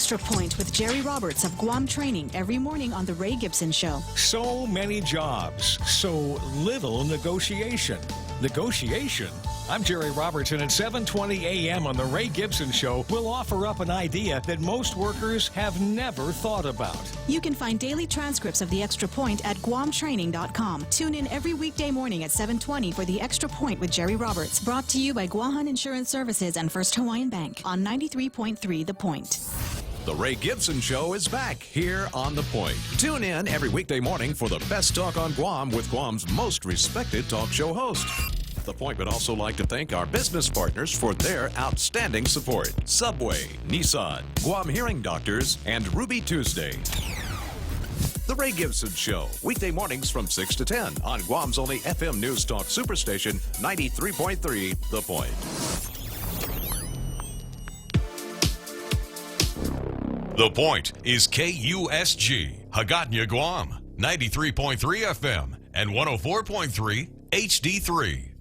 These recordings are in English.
Extra Point with Jerry Roberts of Guam Training every morning on The Ray Gibson Show. So many jobs, so little negotiation. Negotiation? I'm Jerry Roberts, and at 7:20 a.m. on The Ray Gibson Show, we'll offer up an idea that most workers have never thought about. You can find daily transcripts of The Extra Point at guamtraining.com. Tune in every weekday morning at 7:20 for The Extra Point with Jerry Roberts, brought to you by Guahan Insurance Services and First Hawaiian Bank on 93.3 The Point. The Ray Gibson Show is back here on The Point. Tune in every weekday morning for the best talk on Guam with Guam's most respected talk show host. The Point would also like to thank our business partners for their outstanding support. Subway, Nissan, Guam Hearing Doctors, and Ruby Tuesday. The Ray Gibson Show, weekday mornings from 6 to 10 on Guam's only FM News Talk Superstation, 93.3 The Point. The Point is KUSG, Hagåtña, Guam, 93.3 FM and 104.3 HD3.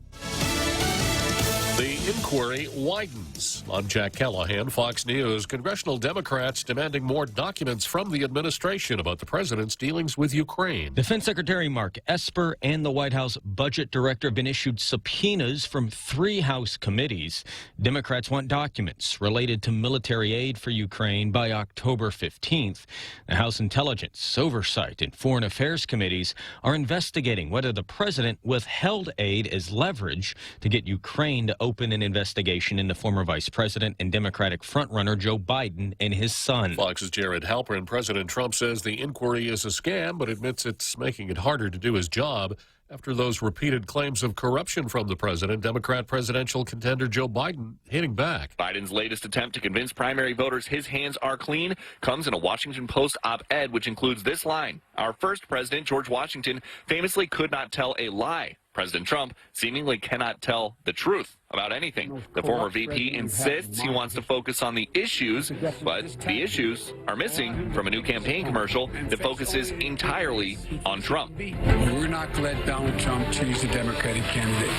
The inquiry widens. I'm Jack Callahan, Fox News. Congressional Democrats demanding more documents from the administration about the president's dealings with Ukraine. Defense Secretary Mark Esper and the White House Budget Director have been issued subpoenas from 3 House committees. Democrats want documents related to military aid for Ukraine by October 15th. The House Intelligence, Oversight, and Foreign Affairs committees are investigating whether the president withheld aid as leverage to get Ukraine to open an investigation into former Vice President and Democratic frontrunner Joe Biden and his son. Fox's Jared Halpern. President Trump says the inquiry is a scam, but admits it's making it harder to do his job. After those repeated claims of corruption from the president, Democrat presidential contender Joe Biden hitting back. Biden's latest attempt to convince primary voters his hands are clean comes in a Washington Post op-ed, which includes this line. Our first president, George Washington, famously could not tell a lie. President Trump seemingly cannot tell the truth about anything. The former VP insists he wants to focus on the issues, but the issues are missing from a new campaign commercial that focuses entirely on Trump. We're not going to let Donald Trump change the Democratic candidate.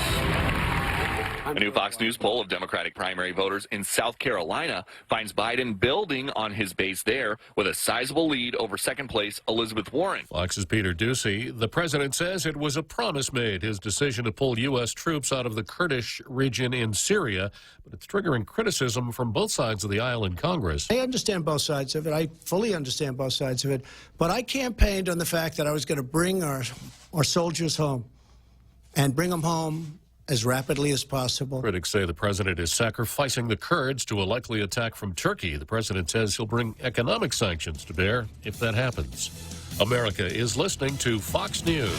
A new Fox News poll of Democratic primary voters in South Carolina finds Biden building on his base there with a sizable lead over second place Elizabeth Warren. Fox's Peter Ducey. The president says it was a promise made, his decision to pull U.S. troops out of the Kurdish region in Syria, but it's triggering criticism from both sides of the aisle in Congress. I understand both sides of it. I fully understand both sides of it. But I campaigned on the fact that I was going to bring our soldiers home and bring them home as rapidly as possible. Critics say the president is sacrificing the Kurds to a likely attack from Turkey. The president says he'll bring economic sanctions to bear if that happens. America is listening to Fox News.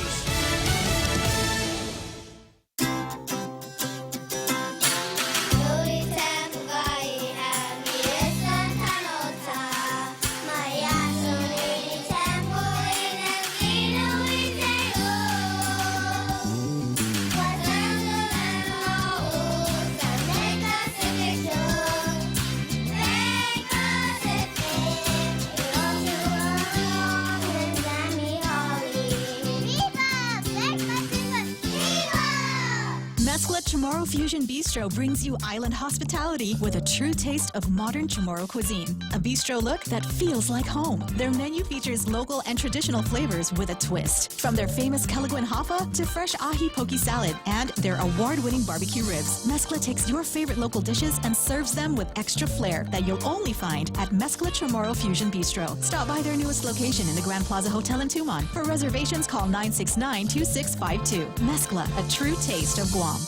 Chamorro Fusion Bistro brings you island hospitality with a true taste of modern Chamorro cuisine. A bistro look that feels like home. Their menu features local and traditional flavors with a twist. From their famous Kelaguen Hapa to fresh ahi poke salad and their award-winning barbecue ribs, Mezcla takes your favorite local dishes and serves them with extra flair that you'll only find at Mezcla Chamorro Fusion Bistro. Stop by their newest location in the Grand Plaza Hotel in Tumon. For reservations, call 969-2652. Mezcla, a true taste of Guam.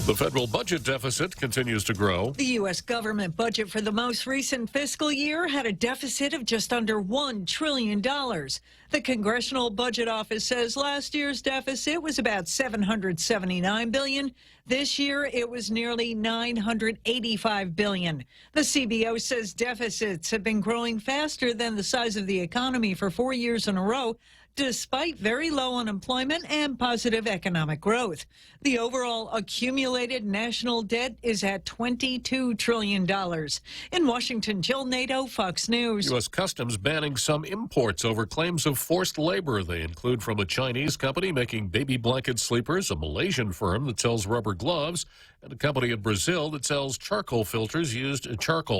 The federal budget deficit continues to grow. The U.S. government budget for the most recent fiscal year had a deficit of just under $1 trillion. The Congressional Budget Office says last year's deficit was about $779 billion. This year, it was nearly $985 billion. The CBO says deficits have been growing faster than the size of the economy for 4 years in a row. despite very low unemployment and positive economic growth. The overall accumulated national debt is at $22 trillion. In Washington, Jill Nato, Fox News. U.S. Customs banning some imports over claims of forced labor. They include from a Chinese company making baby blanket sleepers, a Malaysian firm that sells rubber gloves, and a company in Brazil that sells charcoal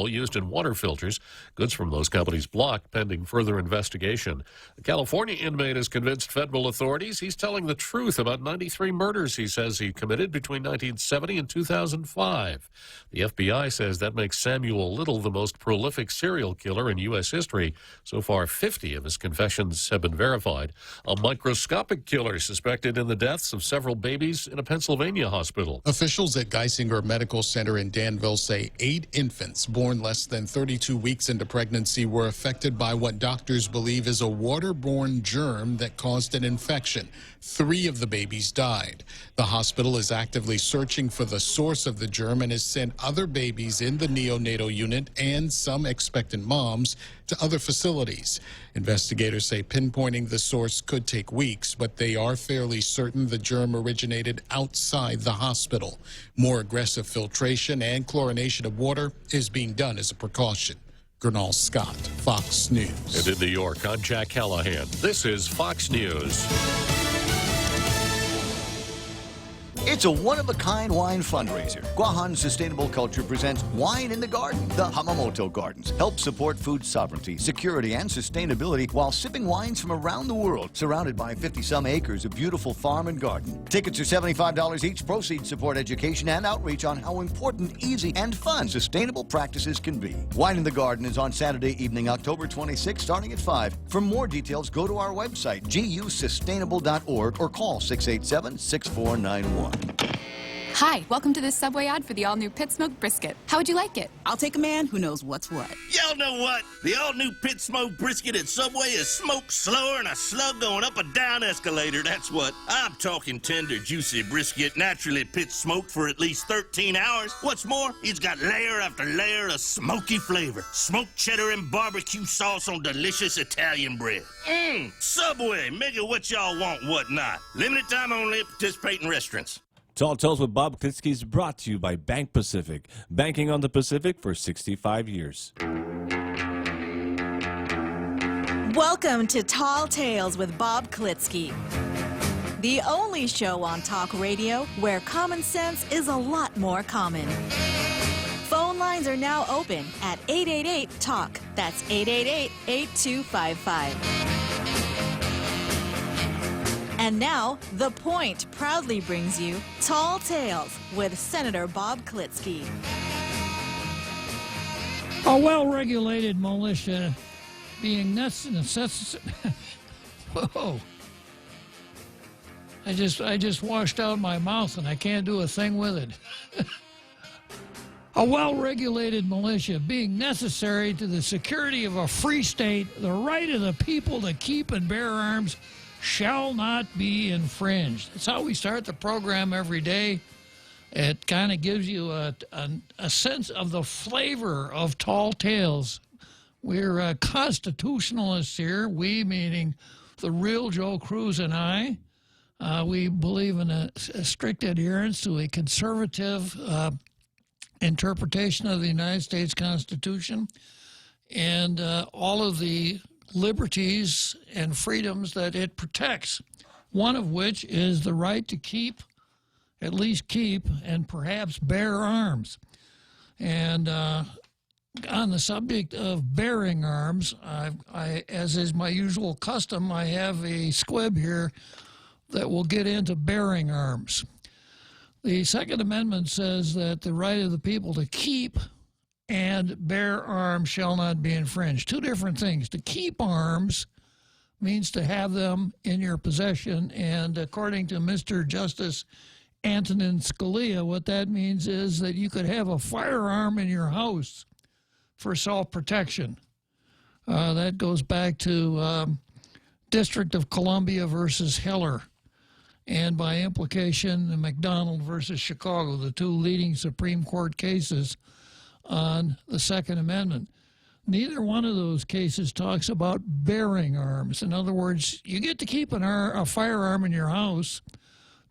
used in water filters. Goods from those companies blocked pending further investigation. The California inmate has convinced federal authorities he's telling the truth about 93 murders he says he committed between 1970 and 2005. The FBI says that makes Samuel Little the most prolific serial killer in U.S. history. So far, 50 of his confessions have been verified. A microscopic killer suspected in the deaths of several babies in a Pennsylvania hospital. Officials at Geisinger Medical Center in Danville say 8 infants born less than 32 weeks into pregnancy were affected by what doctors believe is a waterborne germ that caused an infection. 3 of the babies died. The hospital is actively searching for the source of the germ and has sent other babies in the neonatal unit and some expectant moms to other facilities. Investigators say pinpointing the source could take weeks, but they are fairly certain the germ originated outside the hospital. More aggressive filtration and chlorination of water is being done as a precaution. Gernal Scott, Fox News. And in New York, I'm Jack Callahan. This is Fox News. It's a one-of-a-kind wine fundraiser. Guahan Sustainable Culture presents Wine in the Garden. The Hamamoto Gardens help support food sovereignty, security, and sustainability while sipping wines from around the world, surrounded by 50-some acres of beautiful farm and garden. Tickets are $75 each. Proceeds support education and outreach on how important, easy, and fun sustainable practices can be. Wine in the Garden is on Saturday evening, October 26, starting at 5. For more details, go to our website, gusustainable.org, or call 687-6491. Hi, welcome to this Subway ad for the all-new Pit Smoked Brisket. How would you like it? I'll take a man who knows what's what. Y'all know what? The all-new Pit Smoked Brisket at Subway is smoked slower than a slug going up a down escalator, that's what. I'm talking tender, juicy brisket, naturally pit smoked for at least 13 hours. What's more, it's got layer after layer of smoky flavor. Smoked cheddar and barbecue sauce on delicious Italian bread. Subway, make it what y'all want, what not. Limited time only at participating restaurants. Tall Tales with Bob Klitzkie is brought to you by Bank Pacific. Banking on the Pacific for 65 years. Welcome to Tall Tales with Bob Klitzkie, the only show on talk radio where common sense is a lot more common. Phone lines are now open at 888-TALK. That's 888-8255. And now, The Point proudly brings you Tall Tales with Senator Bob Klitzkie. A well-regulated militia being necessary. Whoa. I just washed out my mouth and I can't do a thing with it. A well-regulated militia being necessary to the security of a free state, the right of the people to keep and bear arms shall not be infringed. That's how we start the program every day. It kind of gives you a sense of the flavor of Tall Tales. We're constitutionalists here, we meaning the real Joe Cruz and I. We believe in a strict adherence to a conservative interpretation of the United States Constitution and all of the liberties and freedoms that it protects, one of which is the right to keep, at least keep, and perhaps bear arms. And on the subject of bearing arms, I, as is my usual custom, I have a squib here that will get into bearing arms. The Second Amendment says that the right of the people to keep and bear arms shall not be infringed. Two different things. To keep arms means to have them in your possession, and according to Mr. Justice Antonin Scalia, what that means is that you could have a firearm in your house for self-protection. That goes back to District of Columbia versus Heller, and by implication, the McDonald versus Chicago, the two leading Supreme Court cases on the Second Amendment. neither one of those cases talks about bearing arms. In other words, you get to keep a firearm in your house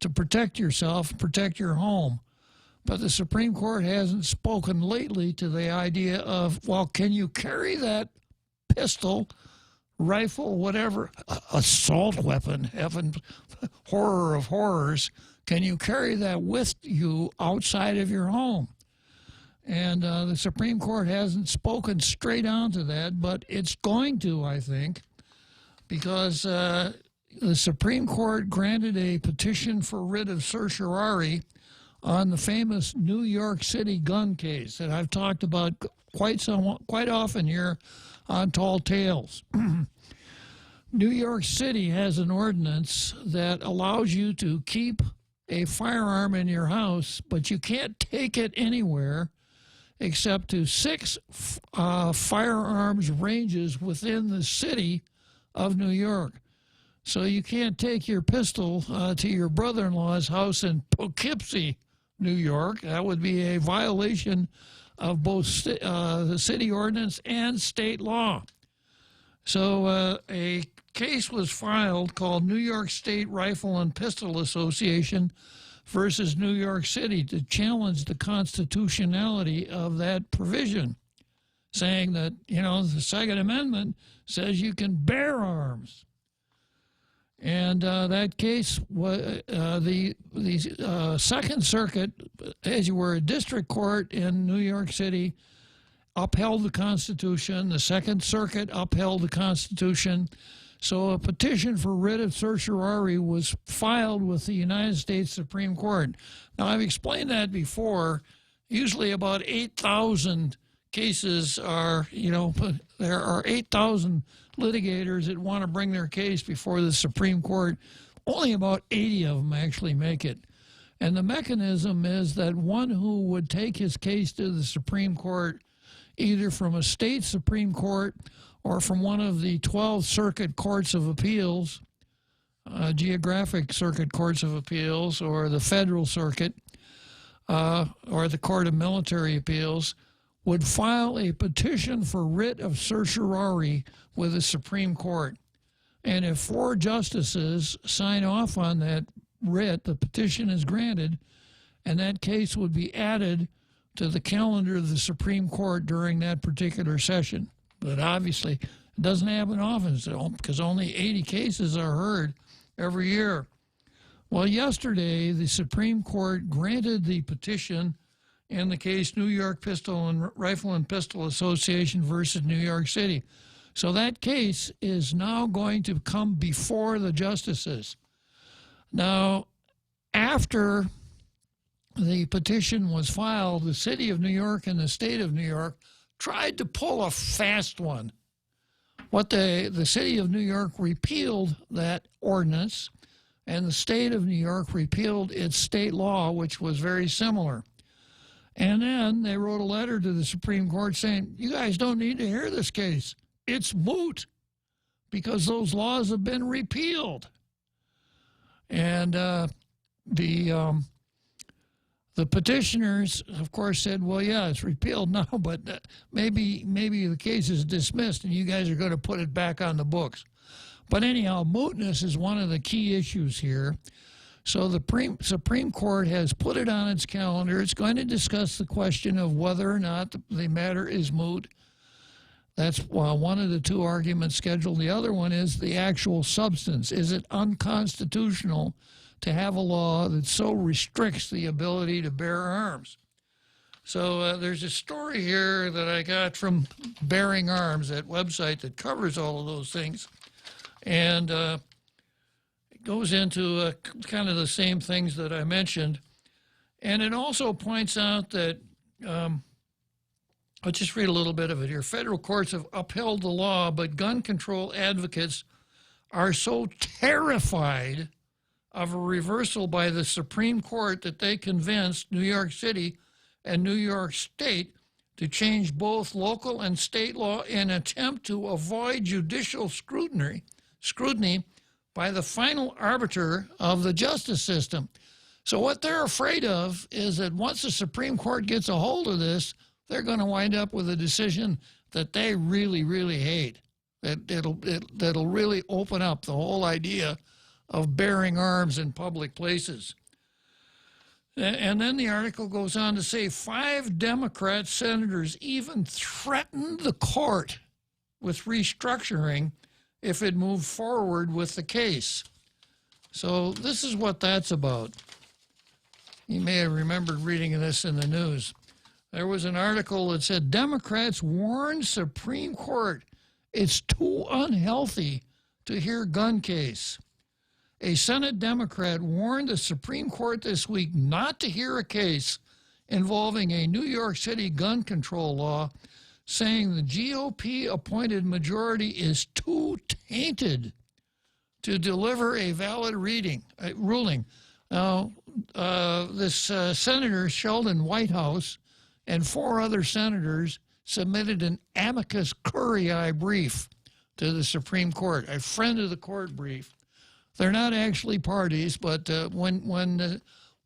to protect yourself, protect your home. But the Supreme Court hasn't spoken lately to the idea of, well, can you carry that pistol, rifle, whatever, assault weapon, heaven, horror of horrors, can you carry that with you outside of your home? And the Supreme Court hasn't spoken straight on to that, but it's going to, I think, because the Supreme Court granted a petition for writ of certiorari on the famous New York City gun case that I've talked about quite often here on Tall Tales. New York City has an ordinance that allows you to keep a firearm in your house, but you can't take it anywhere except to 6 firearms ranges within the city of New York. So you can't take your pistol to your brother-in-law's house in Poughkeepsie, New York. That would be a violation of both the city ordinance and state law. So a case was filed called New York State Rifle and Pistol Association versus New York City to challenge the constitutionality of that provision, saying that, you know, the Second Amendment says you can bear arms. And that case, the Second Circuit, as you were a district court in New York City, upheld the Constitution. The Second Circuit upheld the Constitution. So a petition for writ of certiorari was filed with the United States Supreme Court. Now, I've explained that before. Usually about 8,000 cases are, you know, there are 8,000 litigators that want to bring their case before the Supreme Court. Only about 80 of them actually make it. And the mechanism is that one who would take his case to the Supreme Court, either from a state Supreme Court or from one of the 12 circuit courts of appeals, geographic circuit courts of appeals, or the federal circuit, or the Court of Military Appeals, would file a petition for writ of certiorari with the Supreme Court. And if 4 justices sign off on that writ, the petition is granted, and that case would be added to the calendar of the Supreme Court during that particular session. But obviously, it doesn't happen often, because only 80 cases are heard every year. Well, yesterday, the Supreme Court granted the petition in the case New York Rifle and Pistol Association versus New York City. So that case is now going to come before the justices. Now, after the petition was filed, the city of New York and the state of New York tried to pull a fast one. The city of New York repealed that ordinance, and the state of New York repealed its state law, which was very similar. And then they wrote a letter to the Supreme Court saying, you guys don't need to hear this case. It's moot because those laws have been repealed. And the petitioners, of course, said, well, yeah, it's repealed now, but maybe the case is dismissed and you guys are going to put it back on the books. But anyhow, mootness is one of the key issues here. So the Supreme Court has put it on its calendar. It's going to discuss the question of whether or not the matter is moot. That's one of the 2 arguments scheduled. The other one is the actual substance. Is it unconstitutional to have a law that so restricts the ability to bear arms? So there's a story here that I got from Bearing Arms, that website that covers all of those things. And it goes into kind of the same things that I mentioned. And it also points out that, I'll just read a little bit of it here. Federal courts have upheld the law, but gun control advocates are so terrified of a reversal by the Supreme Court that they convinced New York City and New York State to change both local and state law in an attempt to avoid judicial scrutiny by the final arbiter of the justice system. So what they're afraid of is that once the Supreme Court gets a hold of this, they're going to wind up with a decision that they really, really hate. That'll really open up the whole idea of bearing arms in public places. And then the article goes on to say 5 Democrat senators even threatened the court with restructuring if it moved forward with the case. So this is what that's about. You may have remembered reading this in the news. There was an article that said Democrats warned Supreme Court it's too unhealthy to hear gun case. A Senate Democrat warned the Supreme Court this week not to hear a case involving a New York City gun control law, saying the GOP-appointed majority is too tainted to deliver a valid ruling. Now, this Senator Sheldon Whitehouse and 4 other senators submitted an amicus curiae brief to the Supreme Court, a friend of the court brief. They're not actually parties, but when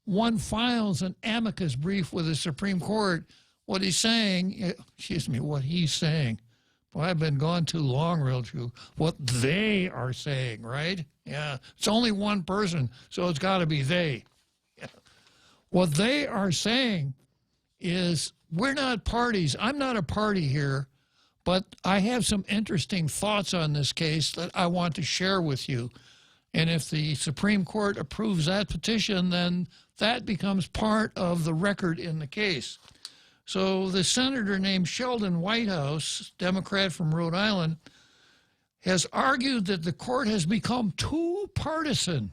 one files an amicus brief with the Supreme Court, what he's saying, well, I've been gone too long, real true. What they are saying, right? Yeah, it's only one person, so it's got to be they. Yeah. What they are saying is we're not parties. I'm not a party here, but I have some interesting thoughts on this case that I want to share with you. And if the Supreme Court approves that petition, then that becomes part of the record in the case. So the senator named Sheldon Whitehouse, Democrat from Rhode Island, has argued that the court has become too partisan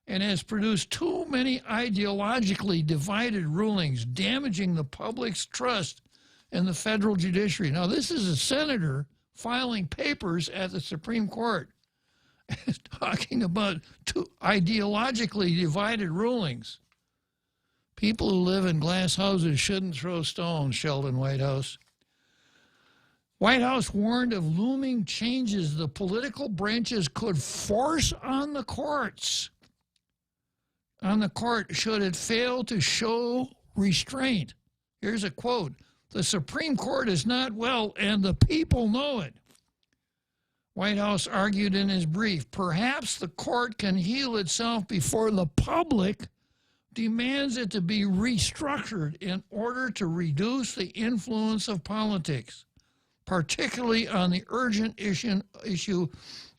and has produced too many ideologically divided rulings, damaging the public's trust in the federal judiciary. Now, this is a senator filing papers at the Supreme Court talking about two ideologically divided rulings. People who live in glass houses shouldn't throw stones, Sheldon Whitehouse. Whitehouse warned of looming changes the political branches could force on the courts. On the court, should it fail to show restraint. Here's a quote. The Supreme Court is not well, and the people know it. Whitehouse argued in his brief, perhaps the court can heal itself before the public demands it to be restructured in order to reduce the influence of politics, particularly on the urgent issue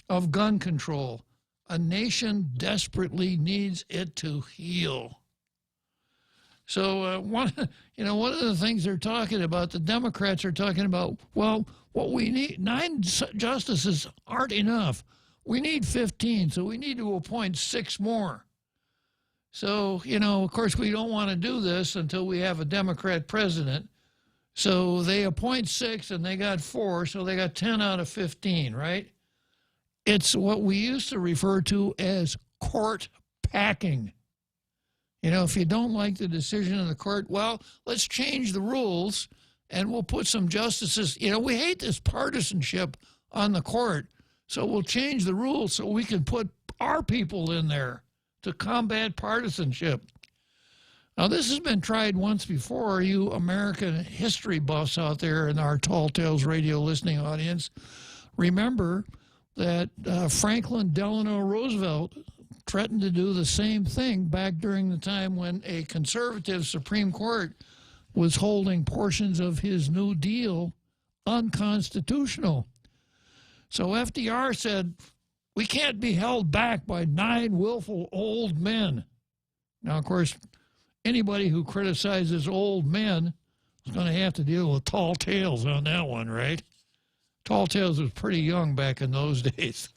of gun control. A nation desperately needs it to heal. So one of the things they're talking about, the Democrats are talking about, well, what we need, 9 justices aren't enough. We need 15, so we need to appoint 6 more. So, of course, we don't want to do this until we have a Democrat president. So they appoint 6 and they got 4, so they got 10 out of 15, right? It's what we used to refer to as court packing. If you don't like the decision of the court, well, let's change the rules and we'll put some justices. We hate this partisanship on the court, so we'll change the rules so we can put our people in there to combat partisanship. Now, this has been tried once before. You American history buffs out there in our Tall Tales radio listening audience, remember that Franklin Delano Roosevelt threatened to do the same thing back during the time when a conservative Supreme Court was holding portions of his New Deal unconstitutional. So FDR said, we can't be held back by 9 willful old men. Now, of course, anybody who criticizes old men is going to have to deal with Tall Tales on that one, right? Tall Tales was pretty young back in those days.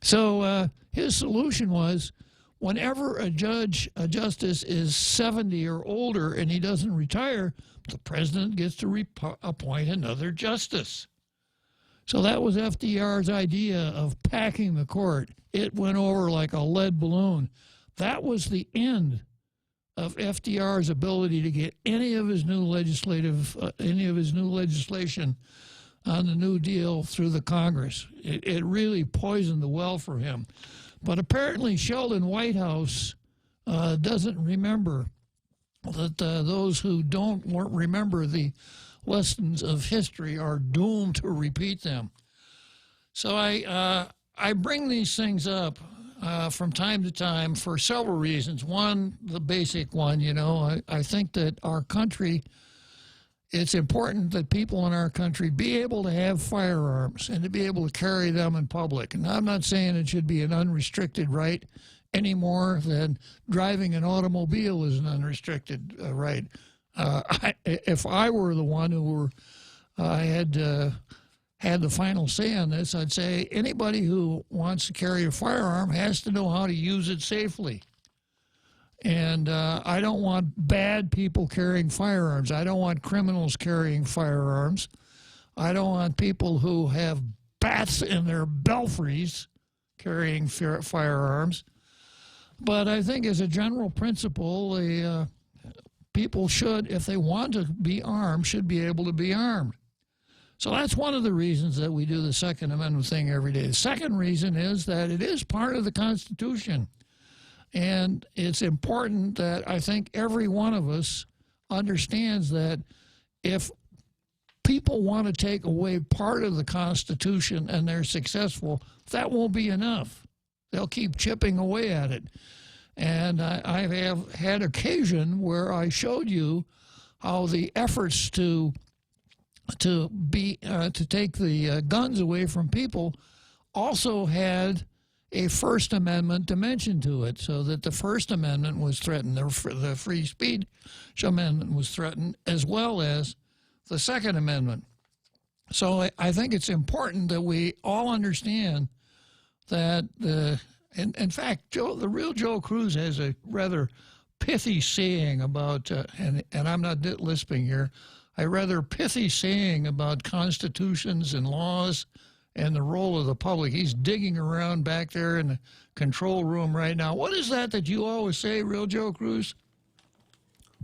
So his solution was, whenever a justice is 70 or older and he doesn't retire, the president gets to appoint another justice. So that was FDR's idea of packing the court. It went over like a lead balloon. That was the end of FDR's ability to get any of his new legislation on the New Deal through the Congress. It really poisoned the well for him. But apparently Sheldon Whitehouse doesn't remember that those who don't remember the lessons of history are doomed to repeat them. So I bring these things up from time to time for several reasons. One, the basic one, I think that our country, it's important that people in our country be able to have firearms and to be able to carry them in public. And I'm not saying it should be an unrestricted right any more than driving an automobile is an unrestricted right. If I were the one who had the final say on this, I'd say anybody who wants to carry a firearm has to know how to use it safely. And I don't want bad people carrying firearms. I don't want criminals carrying firearms. I don't want people who have bats in their belfries carrying firearms. But I think as a general principle, people should, if they want to be armed, should be able to be armed. So that's one of the reasons that we do the Second Amendment thing every day. The second reason is that it is part of the Constitution. And it's important that I think every one of us understands that if people want to take away part of the Constitution and they're successful, that won't be enough. They'll keep chipping away at it. And I have had occasion where I showed you how the efforts to take the guns away from people also had a First Amendment dimension to it, so that the First Amendment was threatened, the Free Speech Amendment was threatened, as well as the Second Amendment. So I think it's important that we all understand that, in fact, the real Joe Cruz has a rather pithy saying about, and I'm not lisping here, a rather pithy saying about constitutions and laws and the role of the public. He's digging around back there in the control room right now. What is that you always say, real Joe Cruz?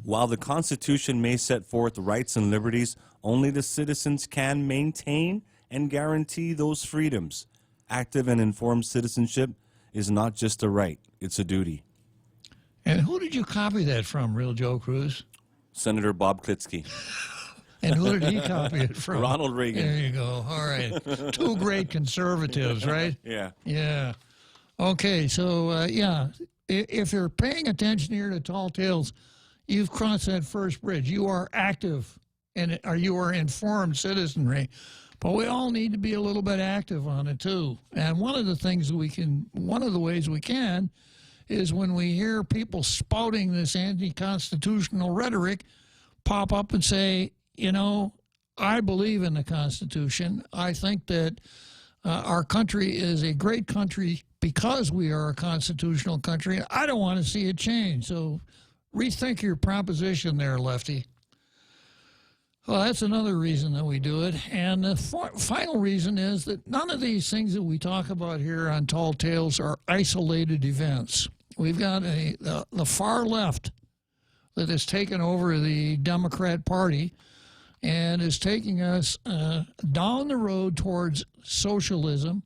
While the Constitution may set forth rights and liberties, only the citizens can maintain and guarantee those freedoms. Active and informed citizenship is not just a right, it's a duty. And who did you copy that from, real Joe Cruz? Senator Bob Klitzkie. And who did he copy it from? Ronald Reagan. There you go. All right. Two great conservatives, right? Yeah. Yeah. Okay, so, if you're paying attention here to Tall Tales, you've crossed that first bridge. You are active, or you are informed citizenry. But we all need to be a little bit active on it, too. And one of the ways we can is when we hear people spouting this anti-constitutional rhetoric, pop up and say, I believe in the Constitution. I think that our country is a great country because we are a constitutional country. I don't want to see it change. So rethink your proposition there, Lefty. Well, that's another reason that we do it. And the final reason is that none of these things that we talk about here on Tall Tales are isolated events. We've got the far left that has taken over the Democrat Party and is taking us down the road towards socialism.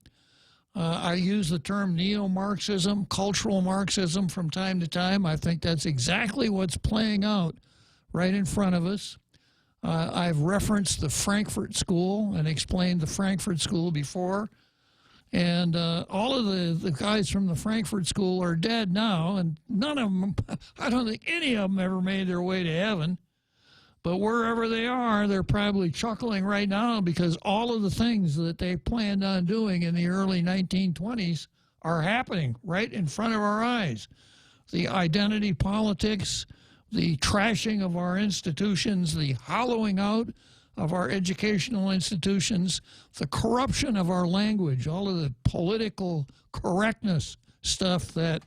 I use the term neo-Marxism, cultural Marxism from time to time. I think that's exactly what's playing out right in front of us. I've referenced the Frankfurt School and explained the Frankfurt School before. And all of the guys from the Frankfurt School are dead now, and none of them, I don't think any of them ever made their way to heaven. But wherever they are, they're probably chuckling right now because all of the things that they planned on doing in the early 1920s are happening right in front of our eyes. The identity politics, the trashing of our institutions, the hollowing out of our educational institutions, the corruption of our language, all of the political correctness stuff that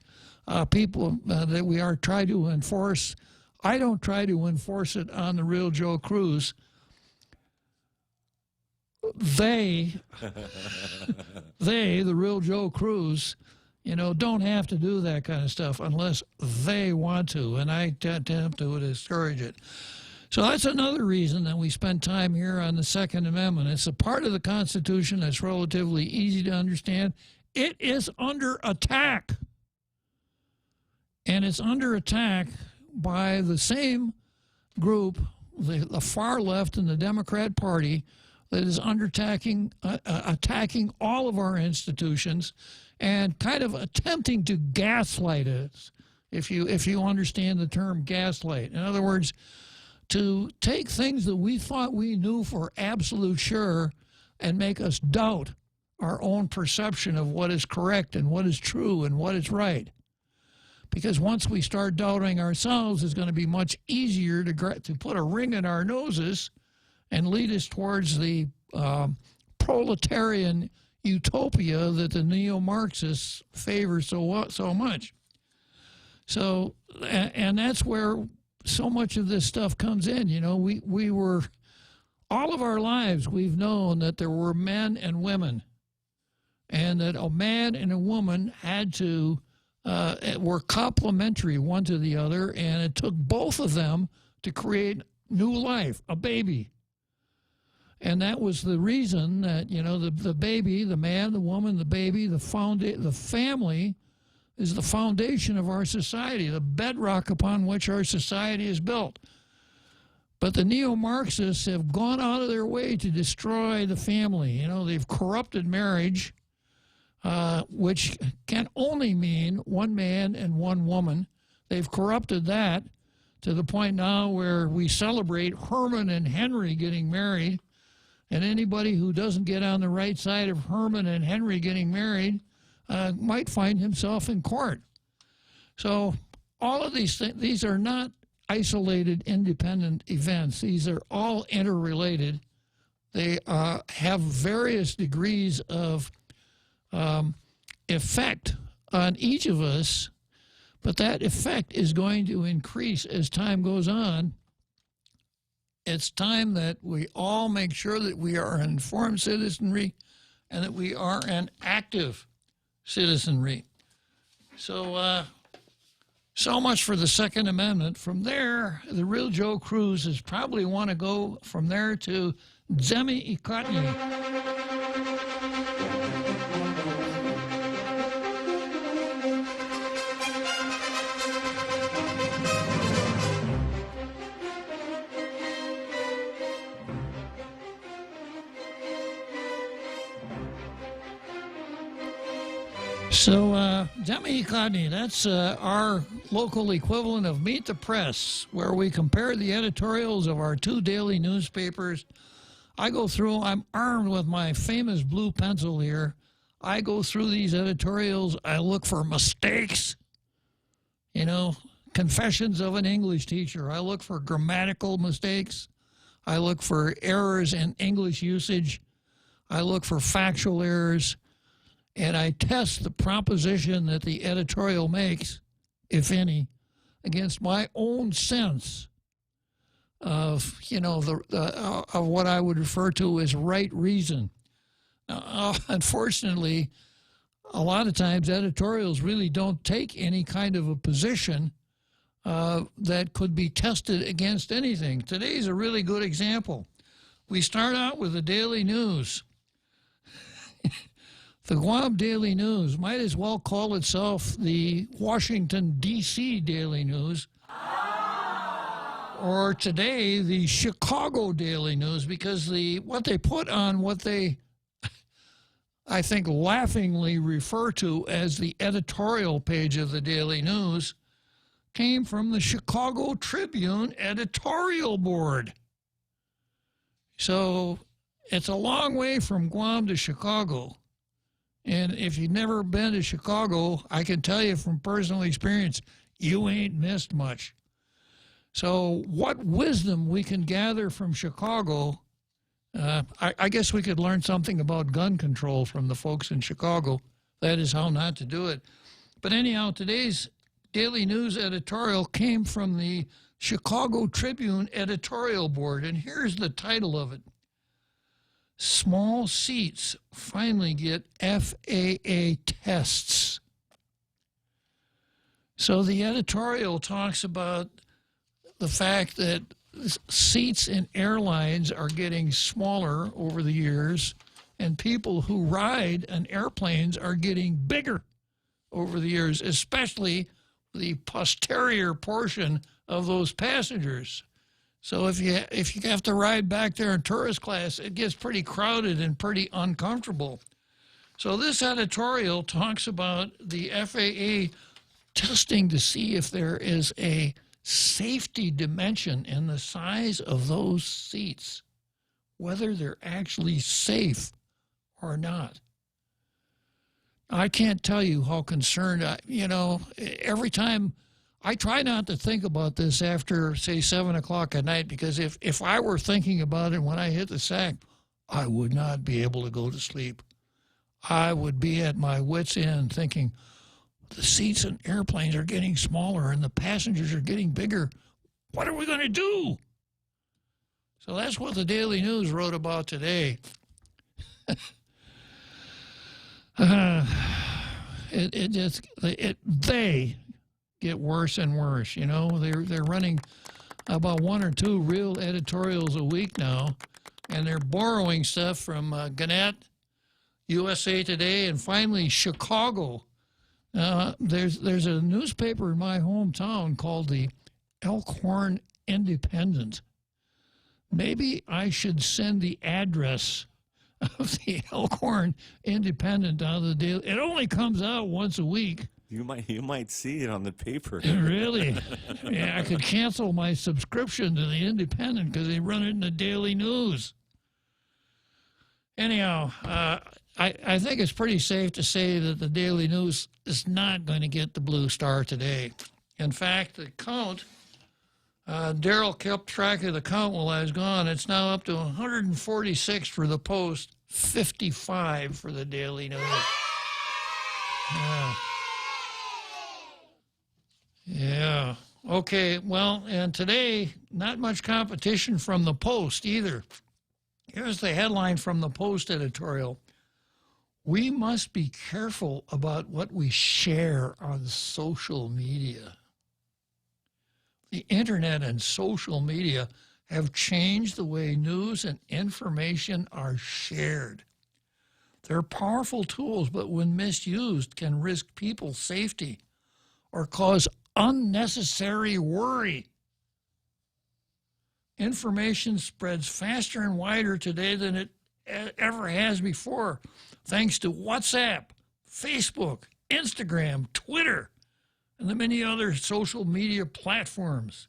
people that we are trying to enforce. I don't try to enforce it on the real Joe Cruz. They, the real Joe Cruz, don't have to do that kind of stuff unless they want to, and I attempt to discourage it. So that's another reason that we spend time here on the Second Amendment. It's a part of the Constitution that's relatively easy to understand. It is under attack. And it's under attack by the same group the far left in the Democrat Party that is attacking all of our institutions and kind of attempting to gaslight us, if you understand the term gaslight. In other words, to take things that we thought we knew for absolute sure and make us doubt our own perception of what is correct and what is true and what is right. Because once we start doubting ourselves, it's going to be much easier to put a ring in our noses and lead us towards the proletarian utopia that the neo-Marxists favor so much. So, and that's where so much of this stuff comes in. You know, we were, all of our lives, we've known that there were men and women, and that a man and a woman had to, were complementary one to the other, and it took both of them to create new life, a baby. And that was the reason that, you know, the baby, the man, the woman, the baby, the family is the foundation of our society, the bedrock upon which our society is built. But the neo-Marxists have gone out of their way to destroy the family. You know, they've corrupted marriage, which can only mean one man and one woman. They've corrupted that to the point now where we celebrate Herman and Henry getting married, and anybody who doesn't get on the right side of Herman and Henry getting married might find himself in court. So all of these things, these are not isolated, independent events. These are all interrelated. They have various degrees of effect on each of us, but that effect is going to increase as time goes on. It's time that we all make sure that we are an informed citizenry and that we are an active citizenry. So, so much for the Second Amendment. From there, the real Joe Cruz is probably want to go from there to Zemi Ikotny. So, Zemi Ikotny, that's our local equivalent of Meet the Press, where we compare the editorials of our two daily newspapers. I go through, I'm armed with my famous blue pencil here. I go through these editorials. I look for mistakes, you know, confessions of an English teacher. I look for grammatical mistakes. I look for errors in English usage. I look for factual errors. And I test the proposition that the editorial makes, if any, against my own sense of, you know, of what I would refer to as right reason. Unfortunately, a lot of times editorials really don't take any kind of a position that could be tested against anything. Today's a really good example. We start out with the Daily News. The Guam Daily News might as well call itself the Washington, D.C. Daily News, or today the Chicago Daily News, because what they put on what they, I think, laughingly refer to as the editorial page of the Daily News came from the Chicago Tribune editorial board. So it's a long way from Guam to Chicago. And if you've never been to Chicago, I can tell you from personal experience, you ain't missed much. So what wisdom we can gather from Chicago, I guess we could learn something about gun control from the folks in Chicago. That is how not to do it. But anyhow, today's Daily News editorial came from the Chicago Tribune editorial board, and here's the title of it. Small seats finally get FAA tests. So the editorial talks about the fact that seats in airlines are getting smaller over the years, and people who ride in airplanes are getting bigger over the years, especially the posterior portion of those passengers. So if you have to ride back there in tourist class, it gets pretty crowded and pretty uncomfortable. So this editorial talks about the FAA testing to see if there is a safety dimension in the size of those seats, whether they're actually safe or not. I can't tell you how concerned every time I try not to think about this after, say, 7 o'clock at night, because if I were thinking about it when I hit the sack, I would not be able to go to sleep. I would be at my wit's end thinking, the seats in airplanes are getting smaller and the passengers are getting bigger. What are we going to do? So that's what the Daily News wrote about today. They get worse and worse. They're running about 1 or 2 real editorials a week now, and they're borrowing stuff from Gannett, USA Today, and finally Chicago. There's a newspaper in my hometown called the Elkhorn Independent. Maybe I should send the address of the Elkhorn Independent out of the Daily. It only comes out once a week. You might see it on the paper. Really? Yeah, I could cancel my subscription to the Independent because they run it in the Daily News. Anyhow, I think it's pretty safe to say that the Daily News is not going to get the Blue Star today. In fact, the count, Daryl kept track of the count while I was gone. It's now up to 146 for the Post, 55 for the Daily News. Yeah. Okay, well, and today, not much competition from the Post either. Here's the headline from the Post editorial. We must be careful about what we share on social media. The internet and social media have changed the way news and information are shared. They're powerful tools, but when misused, can risk people's safety or cause unnecessary worry. Information spreads faster and wider today than it ever has before, thanks to WhatsApp, Facebook, Instagram, Twitter, and the many other social media platforms.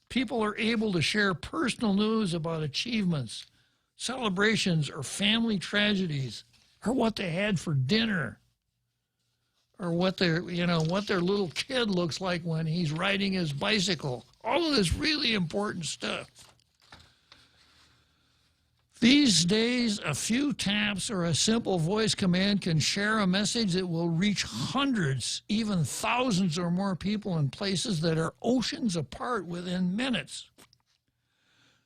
People are able to share personal news about achievements, celebrations, or family tragedies, or what they had for dinner, or what their little kid looks like when he's riding his bicycle. All of this really important stuff. These days, a few taps or a simple voice command can share a message that will reach hundreds, even thousands or more people in places that are oceans apart within minutes.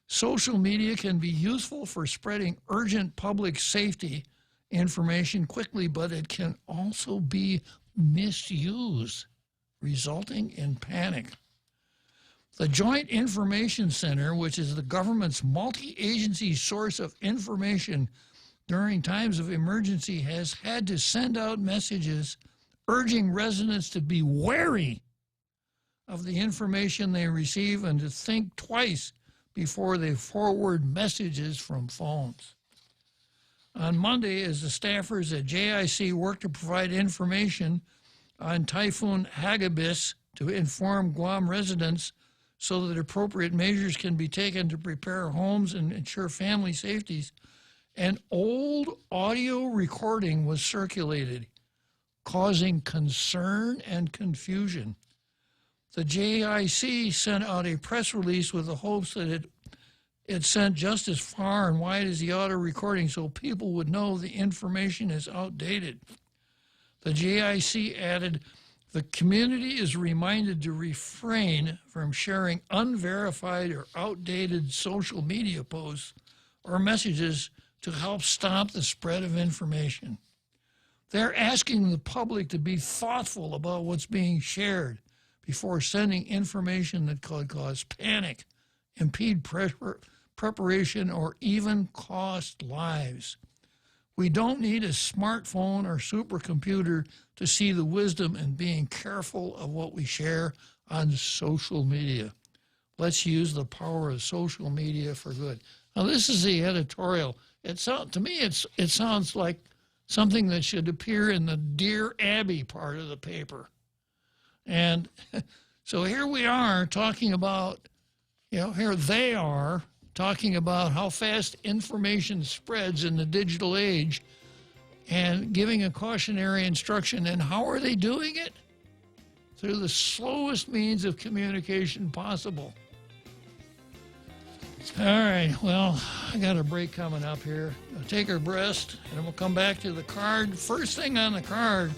Social media can be useful for spreading urgent public safety information quickly, but it can also be misused, resulting in panic. The Joint Information Center, which is the government's multi-agency source of information during times of emergency, has had to send out messages urging residents to be wary of the information they receive and to think twice before they forward messages from phones. On Monday, as the staffers at JIC worked to provide information on Typhoon Hagibis to inform Guam residents so that appropriate measures can be taken to prepare homes and ensure family safety, an old audio recording was circulated, causing concern and confusion. The JIC sent out a press release with the hopes that it sent just as far and wide as the audio recording so people would know the information is outdated. The JIC added, the community is reminded to refrain from sharing unverified or outdated social media posts or messages to help stop the spread of information. They're asking the public to be thoughtful about what's being shared before sending information that could cause panic, impede preparation, or even cost lives. We don't need a smartphone or supercomputer to see the wisdom in being careful of what we share on social media. Let's use the power of social media for good. Now, this is the editorial. To me, it sounds like something that should appear in the Dear Abby part of the paper. And so here we are talking about, here they are talking about how fast information spreads in the digital age and giving a cautionary instruction. And how are they doing it? Through the slowest means of communication possible. All right, well, I got a break coming up here. We'll take our rest, and we'll come back to the card. First thing on the card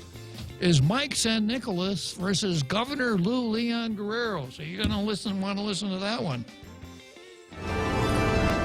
is Mike San Nicolas versus Governor Lou Leon Guerrero. So you're going to want to listen to that one.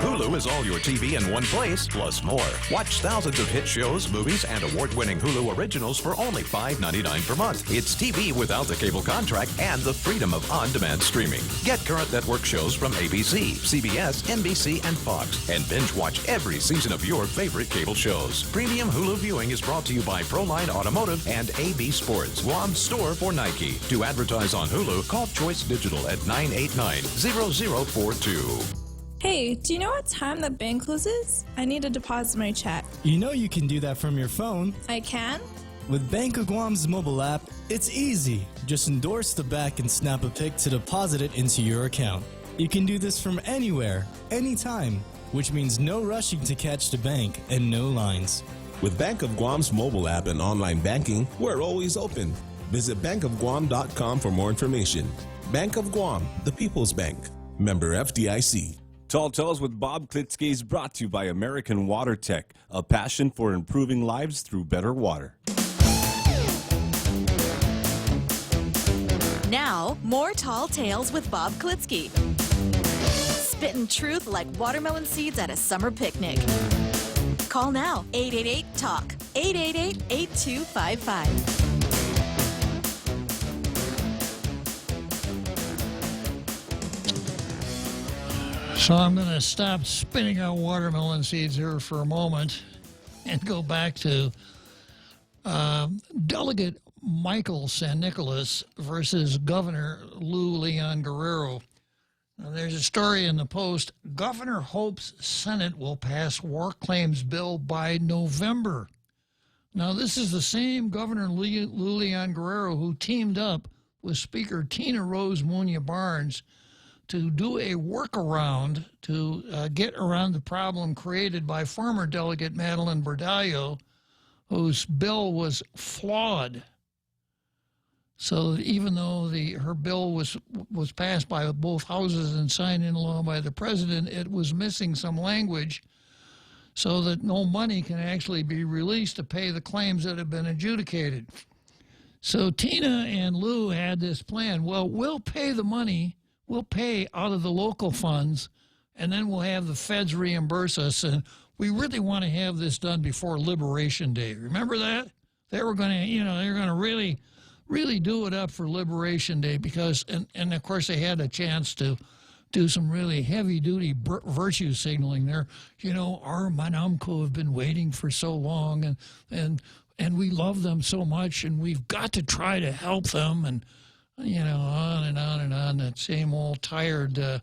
Hulu is all your TV in one place, plus more. Watch thousands of hit shows, movies, and award-winning Hulu originals for only $5.99 per month. It's TV without the cable contract and the freedom of on-demand streaming. Get current network shows from ABC, CBS, NBC, and Fox, and binge watch every season of your favorite cable shows. Premium Hulu viewing is brought to you by Proline Automotive and AB Sports, Guam's store for Nike. To advertise on Hulu, call Choice Digital at 989-0042. Hey, do you know what time the bank closes? I need to deposit my check. You know you can do that from your phone. I can? With Bank of Guam's mobile app, it's easy. Just endorse the back and snap a pic to deposit it into your account. You can do this from anywhere, anytime, which means no rushing to catch the bank and no lines. With Bank of Guam's mobile app and online banking, we're always open. Visit bankofguam.com for more information. Bank of Guam, the People's Bank. Member FDIC. Tall Tales with Bob Klitzkie is brought to you by American Water Tech, a passion for improving lives through better water. Now, more Tall Tales with Bob Klitzkie. Spitting truth like watermelon seeds at a summer picnic. Call now, 888-TALK, 888-8255. So I'm going to stop spinning out watermelon seeds here for a moment and go back to Delegate Michael San Nicolas versus Governor Lou Leon Guerrero. Now, there's a story in the Post. Governor hopes Senate will pass war claims bill by November. Now, this is the same Governor Lou Leon Guerrero who teamed up with Speaker Tina Rose Muñoz Barnes to do a workaround to get around the problem created by former Delegate Madeline Bordallo, whose bill was flawed. So even though her bill was passed by both houses and signed into law by the president, it was missing some language so that no money can actually be released to pay the claims that have been adjudicated. So Tina and Lou had this plan. Well, we'll pay the money. We'll pay out of the local funds, and then we'll have the feds reimburse us. And we really want to have this done before Liberation Day. Remember that? They were going to, they're going to really do it up for Liberation Day because, and of course, they had a chance to do some really heavy-duty virtue signaling there. Our Manamco have been waiting for so long, and we love them so much, and we've got to try to help them, and on and on and on, that same old tired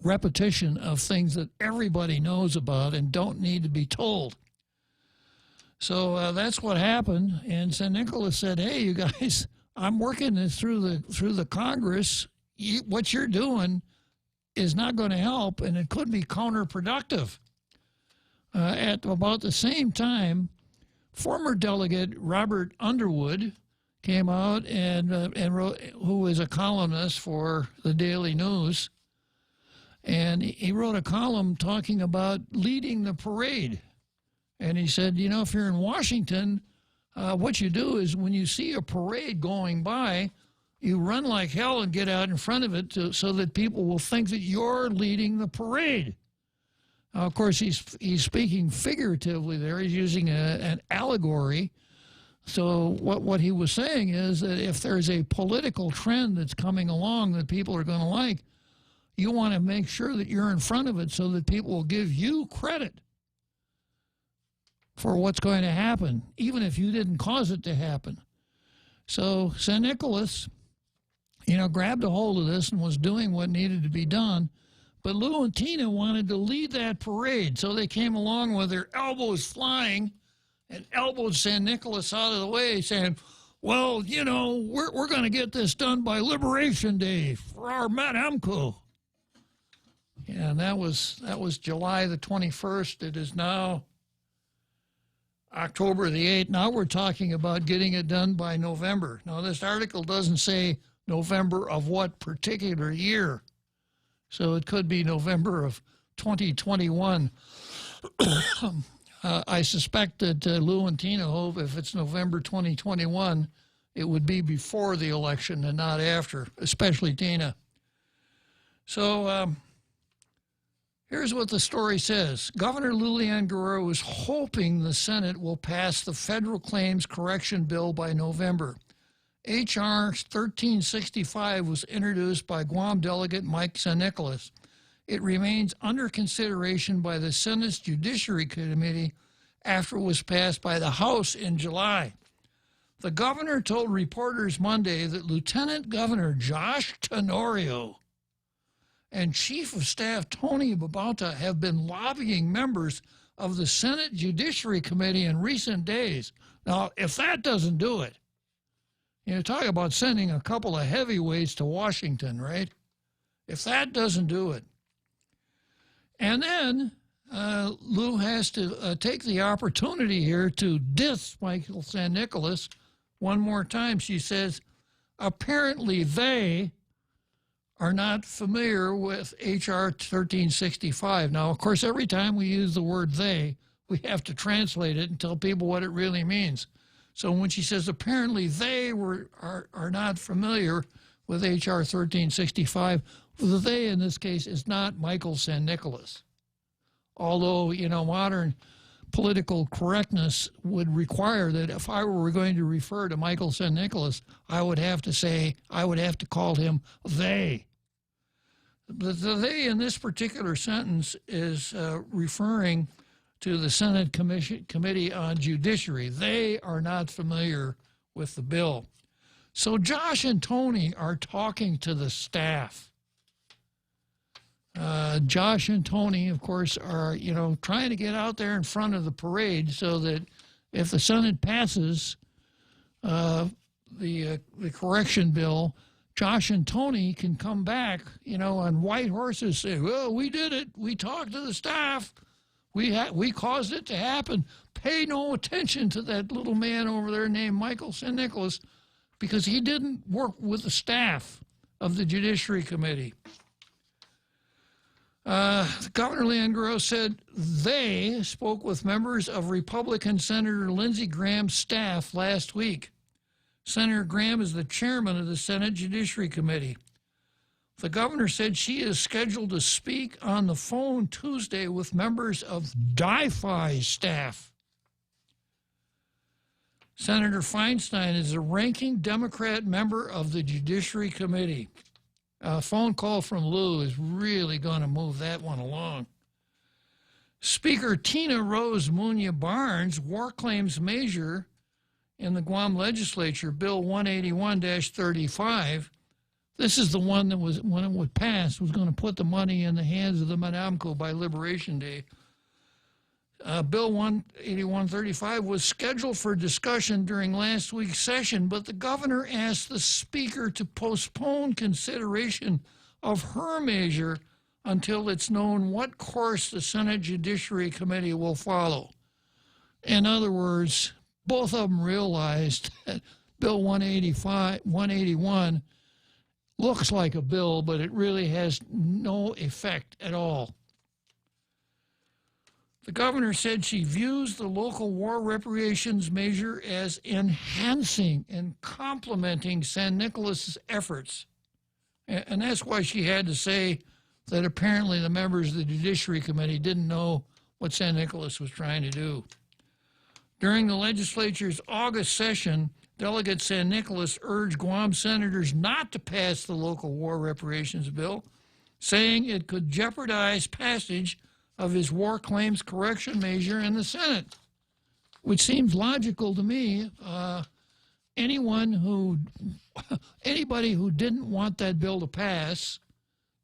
repetition of things that everybody knows about and don't need to be told. So that's what happened, and San Nicolas said, hey, you guys, I'm working this through the Congress. What you're doing is not going to help, and it could be counterproductive. At about the same time, former Delegate Robert Underwood came out and wrote, who is a columnist for the Daily News, and he wrote a column talking about leading the parade. And he said, if you're in Washington, what you do is when you see a parade going by, you run like hell and get out in front of it so that people will think that you're leading the parade. Now, of course, he's speaking figuratively there. He's using an allegory. So what he was saying is that if there's a political trend that's coming along that people are going to like, you want to make sure that you're in front of it so that people will give you credit for what's going to happen, even if you didn't cause it to happen. So San Nicolas grabbed a hold of this and was doing what needed to be done. But Lou and Tina wanted to lead that parade, so they came along with their elbows flying and elbowed San Nicolas out of the way, saying, well, we're going to get this done by Liberation Day for our Madamco. And that was July the 21st. It is now October the 8th. Now we're talking about getting it done by November. Now, this article doesn't say November of what particular year. So it could be November of 2021. I suspect that Lou and Tina hope if it's November 2021, it would be before the election and not after, especially Tina. So here's what the story says. Governor Lulian Guerrero is hoping the Senate will pass the federal claims correction bill by November. H.R. 1365 was introduced by Guam delegate Mike San Nicolas. It remains under consideration by the Senate's Judiciary Committee after it was passed by the House in July. The governor told reporters Monday that Lieutenant Governor Josh Tenorio and Chief of Staff Tony Babauta have been lobbying members of the Senate Judiciary Committee in recent days. Now, if that doesn't do it, talk about sending a couple of heavyweights to Washington, right? If that doesn't do it. And then Lou has to take the opportunity here to diss Michael San Nicolas one more time. She says, apparently they are not familiar with H.R. 1365. Now, of course, every time we use the word they, we have to translate it and tell people what it really means. So when she says apparently they are not familiar with H.R. 1365, the they in this case is not Michael San Nicolas. Although, modern political correctness would require that if I were going to refer to Michael San Nicolas, I would have to call him they. But the they in this particular sentence is referring to the Senate Committee on Judiciary. They are not familiar with the bill. So Josh and Tony are talking to the staff. Josh and Tony, of course, are, trying to get out there in front of the parade so that if the Senate passes the correction bill, Josh and Tony can come back, on white horses, say, well, we did it. We talked to the staff. We caused it to happen. Pay no attention to that little man over there named Michael San Nicolas because he didn't work with the staff of the Judiciary Committee. Governor Leon Guerrero said they spoke with members of Republican Senator Lindsey Graham's staff last week. Senator Graham is the chairman of the Senate Judiciary Committee. The governor said she is scheduled to speak on the phone Tuesday with members of DIFI's staff. Senator Feinstein is a ranking Democrat member of the Judiciary Committee. A phone call from Lou is really going to move that one along. Speaker Tina Rose Munya Barnes' war claims measure in the Guam legislature, Bill 181-35, this is the one that was, when it would pass, was going to put the money in the hands of the Madamco by Liberation Day. Bill 181-35 was scheduled for discussion during last week's session, but the governor asked the speaker to postpone consideration of her measure until it's known what course the Senate Judiciary Committee will follow. In other words, both of them realized that Bill 181 looks like a bill, but it really has no effect at all. The governor said she views the local war reparations measure as enhancing and complementing San Nicolas' efforts. And that's why she had to say that apparently the members of the Judiciary Committee didn't know what San Nicolas was trying to do. During the legislature's August session, Delegate San Nicolas urged Guam senators not to pass the local war reparations bill, saying it could jeopardize passage of his war claims correction measure in the Senate, which seems logical to me. anybody who didn't want that bill to pass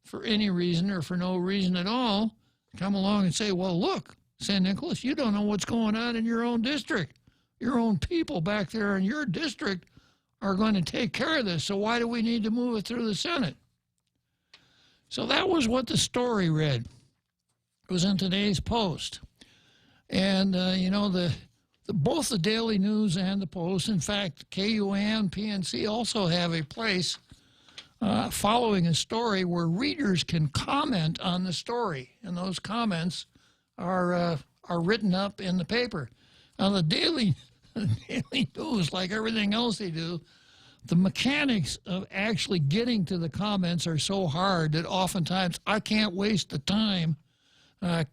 for any reason or for no reason at all come along and say, well, look, San Nicolas, you don't know what's going on in your own district. Your own people back there in your district are going to take care of this, so why do we need to move it through the Senate? So that was what the story read. It was in today's Post. And, both the Daily News and the Post, in fact, KUAN, PNC also have a place following a story where readers can comment on the story, and those comments are written up in the paper. Now, the Daily News, like everything else they do, the mechanics of actually getting to the comments are so hard that oftentimes I can't waste the time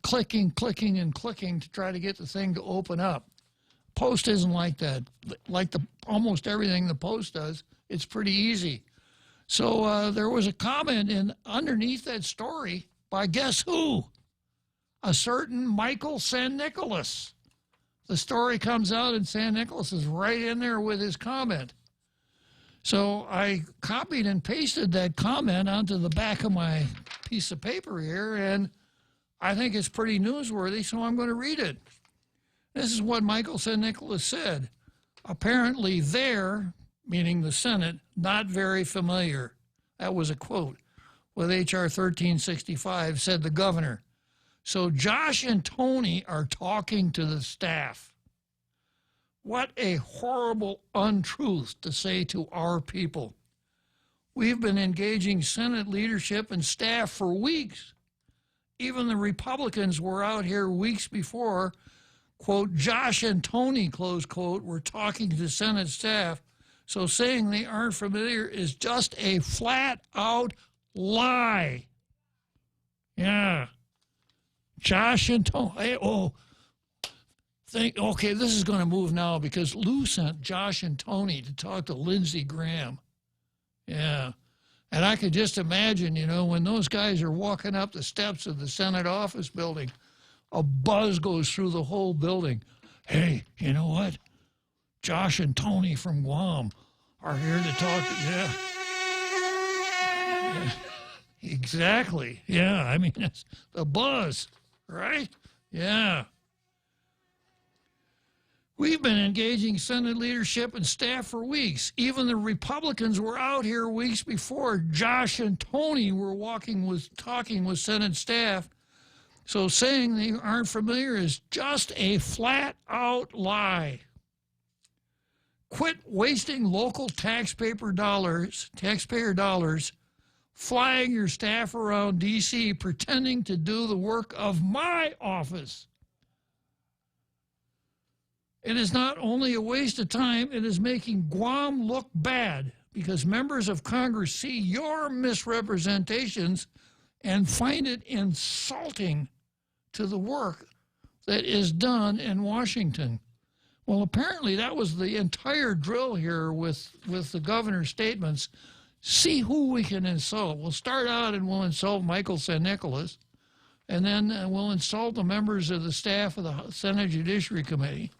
clicking to try to get the thing to open up. Post isn't like that. Like almost everything the Post does, it's pretty easy. So there was a comment underneath that story by guess who? A certain Michael San Nicolas. The story comes out and San Nicolas is right in there with his comment. So I copied and pasted that comment onto the back of my piece of paper here, and I think it's pretty newsworthy, so I'm going to read it. This is what Michael San Nicolas said. Apparently they're, meaning the Senate, not very familiar. That was a quote. With H.R. 1365, said the governor. So Josh and Tony are talking to the staff. What a horrible untruth to say to our people. We've been engaging Senate leadership and staff for weeks. Even the Republicans were out here weeks before, quote, Josh and Tony, close quote, were talking to Senate staff. So saying they aren't familiar is just a flat-out lie. Yeah. Josh and Tony, okay, this is going to move now because Lou sent Josh and Tony to talk to Lindsey Graham. Yeah. And I could just imagine, when those guys are walking up the steps of the Senate office building, a buzz goes through the whole building. Hey, you know what? Josh and Tony from Guam are here to talk to you. Yeah. Exactly. Yeah, I mean, it's the buzz, right? Yeah. We've been engaging Senate leadership and staff for weeks. Even the Republicans were out here weeks before. Josh and Tony were talking with Senate staff. So saying they aren't familiar is just a flat-out lie. Quit wasting local taxpayer dollars, flying your staff around D.C. pretending to do the work of my office. It is not only a waste of time, it is making Guam look bad because members of Congress see your misrepresentations and find it insulting to the work that is done in Washington. Well, apparently that was the entire drill here with the governor's statements. See who we can insult. We'll start out and we'll insult Michael San Nicolas, and then we'll insult the members of the staff of the Senate Judiciary Committee,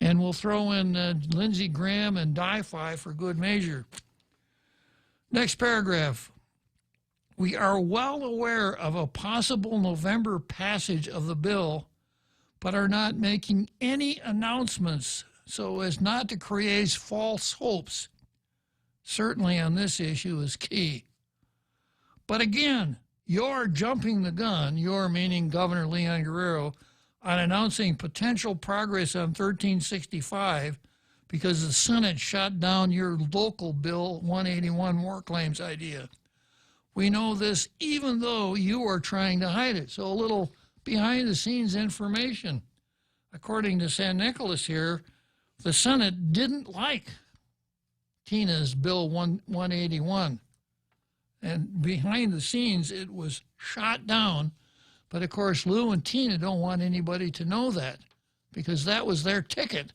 and we'll throw in Lindsey Graham and DIFI for good measure. Next paragraph. We are well aware of a possible November passage of the bill, but are not making any announcements so as not to create false hopes. Certainly on this issue is key. But again, you're jumping the gun, you're meaning Governor Leon Guerrero, on announcing potential progress on 1365 because the Senate shot down your local Bill 181 war claims idea. We know this even though you are trying to hide it. So a little behind-the-scenes information. According to San Nicolas here, the Senate didn't like Tina's Bill 181. And behind the scenes, it was shot down. But, of course, Lou and Tina don't want anybody to know that because that was their ticket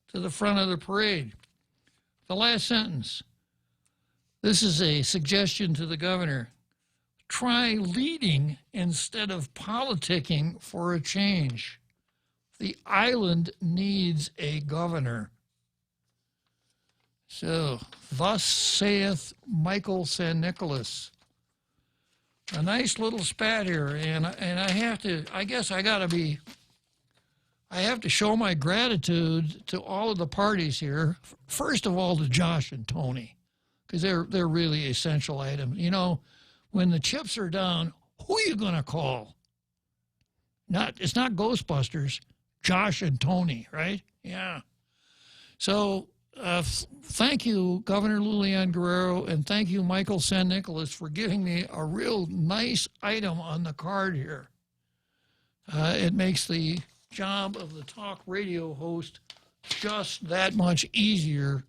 to the front of the parade. The last sentence. This is a suggestion to the governor. Try leading instead of politicking for a change. The island needs a governor. So, thus saith Michael San Nicholas. A nice little spat here, and I have to, I guess I have to show my gratitude to all of the parties here. First of all, to Josh and Tony, because they're really essential items. You know, when the chips are down, who are you going to call? It's not Ghostbusters, Josh and Tony, right? Yeah. So thank you, Governor Lulian Guerrero, and thank you, Michael San Nicholas, for giving me a real nice item on the card here. It makes the job of the talk radio host just that much easier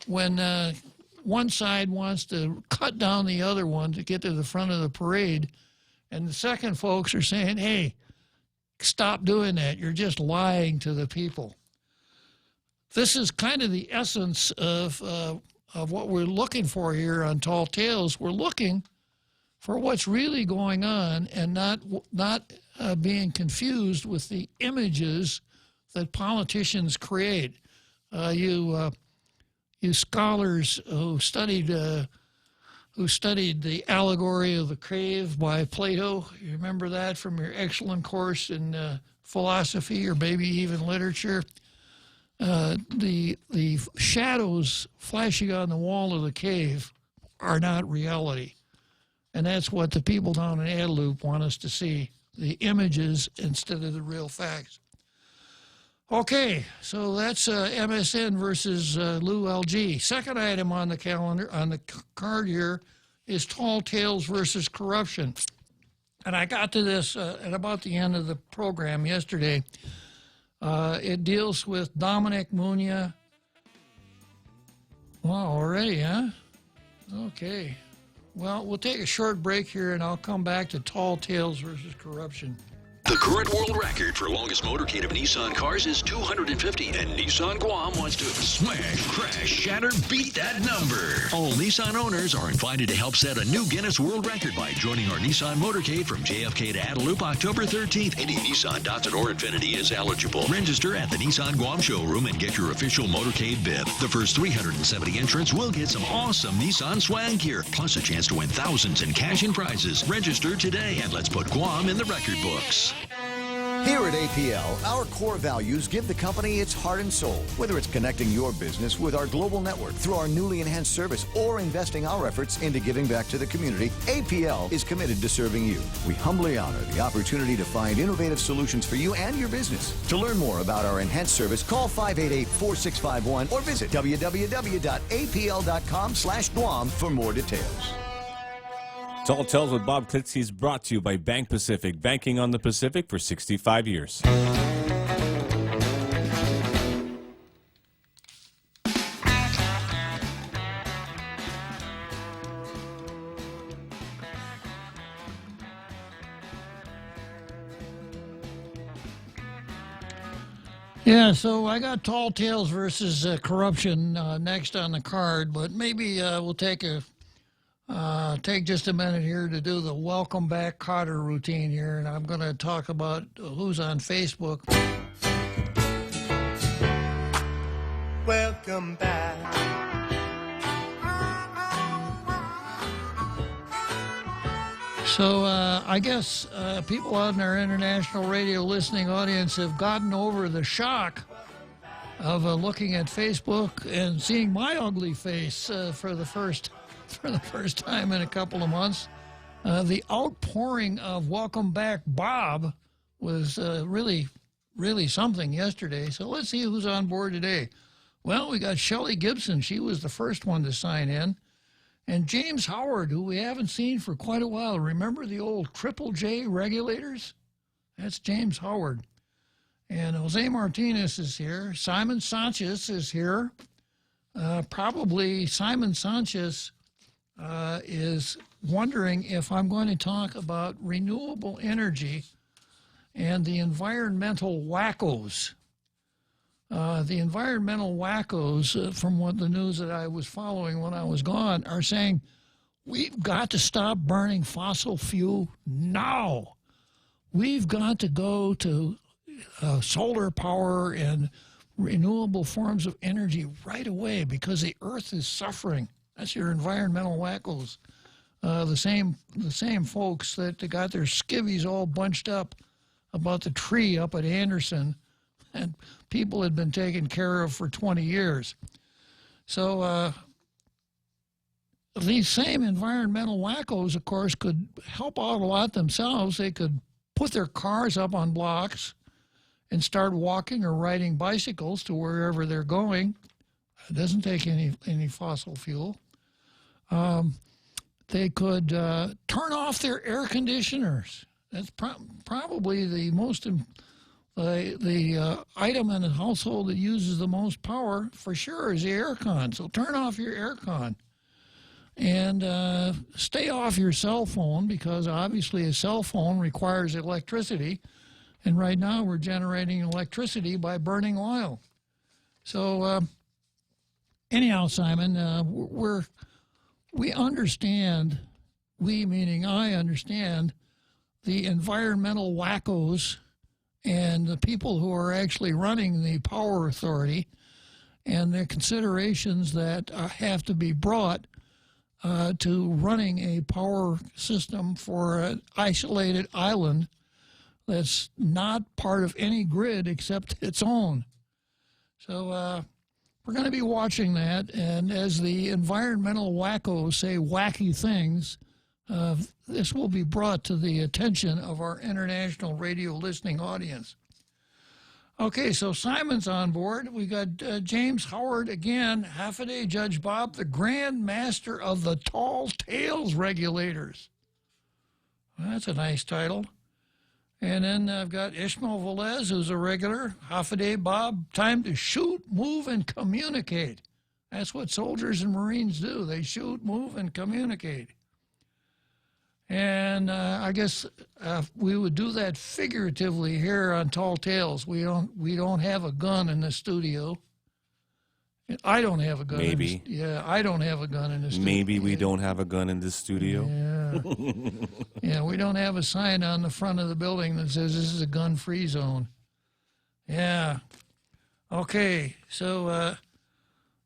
when one side wants to cut down the other one to get to the front of the parade, and the second folks are saying, hey, stop doing that. You're just lying to the people. This is kind of the essence of what we're looking for here on Tall Tales. We're looking for what's really going on and not being confused with the images that politicians create. You scholars who studied the allegory of the cave by Plato, you remember that from your excellent course in philosophy or maybe even literature? The shadows flashing on the wall of the cave are not reality. And that's what the people down in Adelup want us to see, the images instead of the real facts. Okay, so that's MSN versus Lou LG. Second item on the calendar, on the card here, is Tall Tales versus Corruption. And I got to this at about the end of the program yesterday. It deals with Dominic Muñoz. Wow, already, huh? Okay. Well, we'll take a short break here, and I'll come back to Tall Tales versus Corruption. The current world record for longest motorcade of Nissan cars is 250, and Nissan Guam wants to smash, crash, shatter, beat that number. All Nissan owners are invited to help set a new Guinness World Record by joining our Nissan motorcade from JFK to Adelup October 13th. Any Nissan Datsun or Infiniti is eligible. Register at the Nissan Guam showroom and get your official motorcade bib. The first 370 entrants will get some awesome Nissan swag gear, plus a chance to win thousands in cash and prizes. Register today, and let's put Guam in the record books. Here at APL, our core values give the company its heart and soul. Whether it's connecting your business with our global network through our newly enhanced service or investing our efforts into giving back to the community, APL is committed to serving you. We humbly honor the opportunity to find innovative solutions for you and your business. To learn more about our enhanced service, call 588-4651 or visit www.apl.com/Guam for more details. Tall Tales with Bob Klitzkie is brought to you by Bank Pacific, banking on the Pacific for 65 years. Yeah, so I got Tall Tales versus Corruption next on the card, but maybe we'll take just a minute here to do the welcome back Cotter routine here, and I'm going to talk about who's on Facebook. Welcome back. So I guess people out in our international radio listening audience have gotten over the shock of looking at Facebook and seeing my ugly face for the first time in a couple of months. The outpouring of Welcome Back Bob was really something yesterday. So let's see who's on board today. Well, we got Shelley Gibson. She was the first one to sign in. And James Howard, who we haven't seen for quite a while. Remember the old Triple J regulators? That's James Howard. And Jose Martinez is here. Simon Sanchez is here. Probably Simon Sanchez is wondering if I'm going to talk about renewable energy and the environmental wackos. The environmental wackos, from what the news that I was following when I was gone, are saying we've got to stop burning fossil fuel now. We've got to go to solar power and renewable forms of energy right away because the Earth is suffering. That's your environmental wackos. The same folks that got their skivvies all bunched up about the tree up at Anderson, and people had been taken care of for 20 years. So these same environmental wackos, of course, could help out a lot themselves. They could put their cars up on blocks and start walking or riding bicycles to wherever they're going. It doesn't take any fossil fuel. They could turn off their air conditioners. That's probably the most the item in a household that uses the most power for sure is the air con. So turn off your air con. And stay off your cell phone, because obviously a cell phone requires electricity. And right now we're generating electricity by burning oil. So anyhow, Simon, we understand, we meaning I understand, the environmental wackos and the people who are actually running the power authority and the considerations that have to be brought to running a power system for an isolated island that's not part of any grid except its own. So we're going to be watching that, and as the environmental wackos say wacky things, this will be brought to the attention of our international radio listening audience. Okay, so Simon's on board. We got James Howard again, half-a-day Judge Bob, the Grand Master of the Tall Tales Regulators. Well, that's a nice title. And then I've got Ishmael Velez, who's a regular, half-a-day Bob, time to shoot, move, and communicate. That's what soldiers and Marines do. They shoot, move, and communicate. And I guess we would do that figuratively here on Tall Tales. We don't have a gun in the studio. I don't have a gun. Maybe. I don't have a gun in the studio. Maybe we don't have a gun in the studio. Yeah. Yeah, we don't have a sign on the front of the building that says this is a gun-free zone. Yeah. Okay, so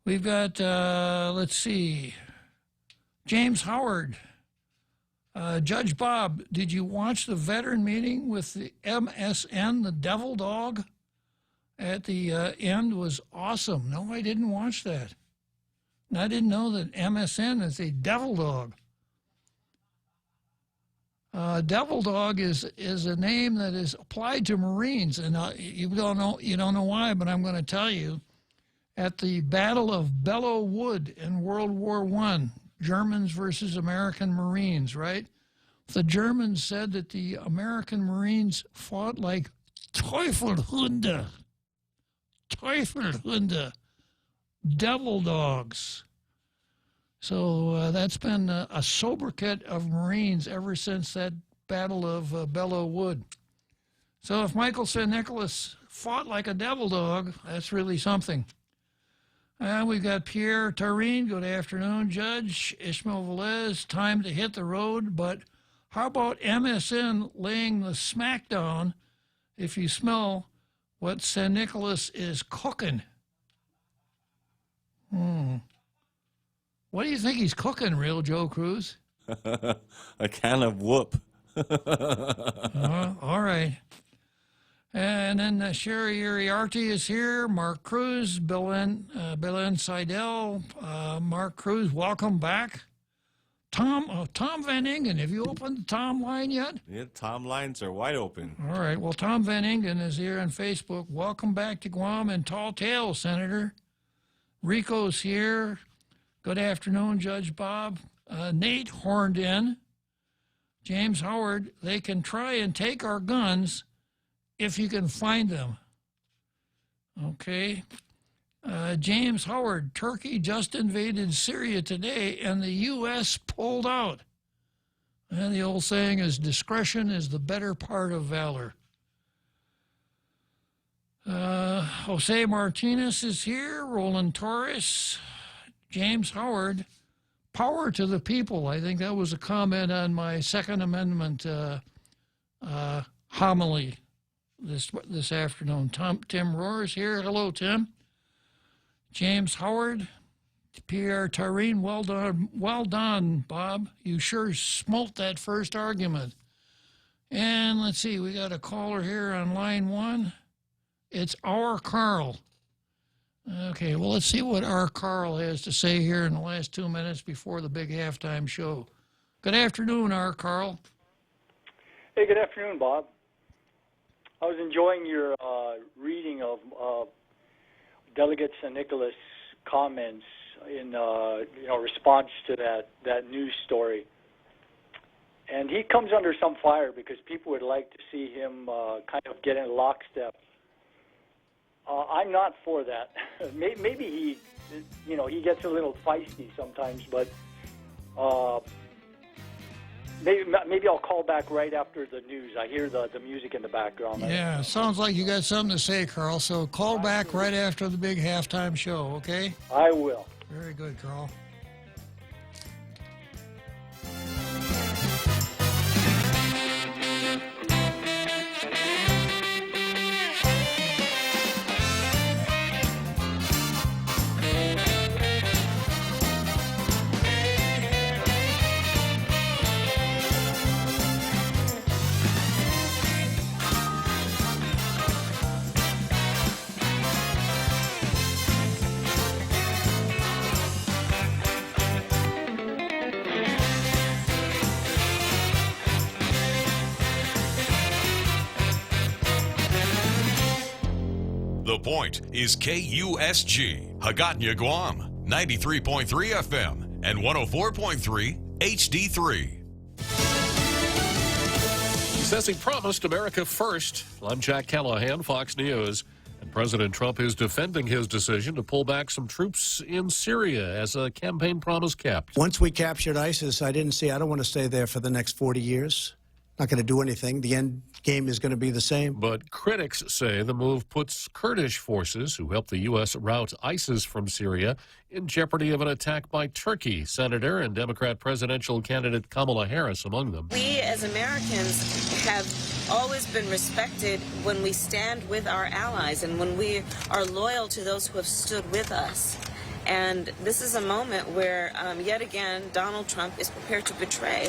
we've got, let's see, James Howard. Judge Bob, did you watch the veteran meeting with the MSN, the Devil Dog? At the end was awesome. No, I didn't watch that. And I didn't know that MSN is a devil dog. Devil dog is a name that is applied to Marines, and you don't know why, but I'm going to tell you. At the Battle of Belleau Wood in World War I, Germans versus American Marines, right? The Germans said that the American Marines fought like Teufelhunde, devil dogs. So that's been a sobriquet of Marines ever since that Battle of Belleau Wood. So if Michael St. Nicholas fought like a devil dog, that's really something. We've got Pierre Tarine. Good afternoon, Judge. Ishmael Velez, time to hit the road. But how about MSN laying the smackdown if you smell what St. Nicholas is cooking? What do you think he's cooking, real Joe Cruz? A can of whoop. All right. And then Sherry Uriarte is here. Mark Cruz, Belen Seidel. Mark Cruz, welcome back. Tom Van Ingen, have you opened the Tom line yet? Yeah, Tom lines are wide open. All right. Well, Tom Van Ingen is here on Facebook. Welcome back to Guam and Tall Tales, Senator. Rico's here. Good afternoon, Judge Bob. Nate horned in. James Howard, they can try and take our guns if you can find them. Okay. James Howard, Turkey just invaded Syria today and the U.S. pulled out. And the old saying is, discretion is the better part of valor. Jose Martinez is here. Roland Torres. James Howard, power to the people. I think that was a comment on my Second Amendment homily this afternoon. Tim Rohr's here. Hello, Tim. James Howard, Pierre Tyreen. Well done, Bob. You sure smote that first argument. And let's see, we got a caller here on line 1. It's our Carl. Okay, well, let's see what our Carl has to say here in the last 2 minutes before the big halftime show. Good afternoon, our Carl. Hey, good afternoon, Bob. I was enjoying your reading of Delegate St. Nicholas' comments in response to that news story. And he comes under some fire because people would like to see him kind of get in lockstep. I'm not for that. Maybe he gets a little feisty sometimes, but maybe I'll call back right after the news. I hear the music in the background. Yeah, sounds like you got something to say, Carl. So call back right after the big halftime show, okay? I will. Very good, Carl. The Point is KUSG, Hagåtña, Guam, 93.3 FM and 104.3 HD3. He says he promised America first. I'm Jack Callahan, Fox News. And President Trump is defending his decision to pull back some troops in Syria as a campaign promise kept. Once we captured ISIS, I don't want to stay there for the next 40 years. Not going to do anything. The end game is going to be the same. But critics say the move puts Kurdish forces, who helped the U.S. rout ISIS from Syria, in jeopardy of an attack by Turkey. Senator and Democrat presidential candidate Kamala Harris among them. We as Americans have always been respected when we stand with our allies and when we are loyal to those who have stood with us. And this is a moment where, yet again, Donald Trump is prepared to betray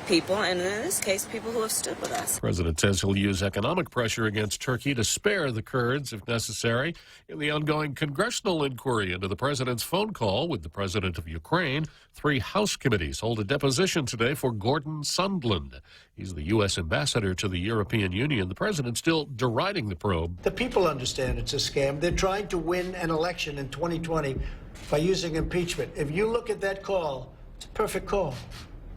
people, and in this case, people who have stood with us. The president says he'll use economic pressure against Turkey to spare the Kurds if necessary. In the ongoing congressional inquiry into the president's phone call with the president of Ukraine, 3 House committees hold a deposition today for Gordon Sondland. He's the U.S. ambassador to the European Union. The president still deriding the probe. The people understand it's a scam. They're trying to win an election in 2020 by using impeachment. If you look at that call, it's a perfect call.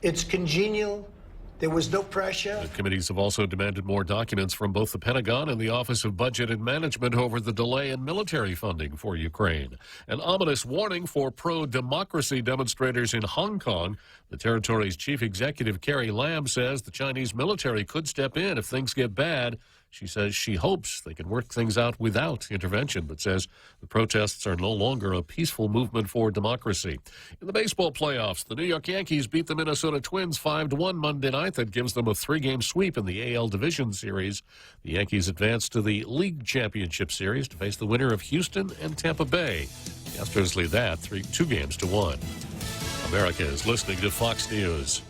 It's congenial. There was no pressure. The committees have also demanded more documents from both the Pentagon and the Office of Budget and Management over the delay in military funding for Ukraine. An ominous warning for pro-democracy demonstrators in Hong Kong. The territory's chief executive, Carrie Lam, says the Chinese military could step in if things get bad. She says she hopes they can work things out without intervention, but says the protests are no longer a peaceful movement for democracy. In the baseball playoffs, the New York Yankees beat the Minnesota Twins 5-1 Monday night. That gives them a 3-game sweep in the AL Division Series. The Yankees advance to the League Championship Series to face the winner of Houston and Tampa Bay. The Astros lead that 2-1. America is listening to Fox News.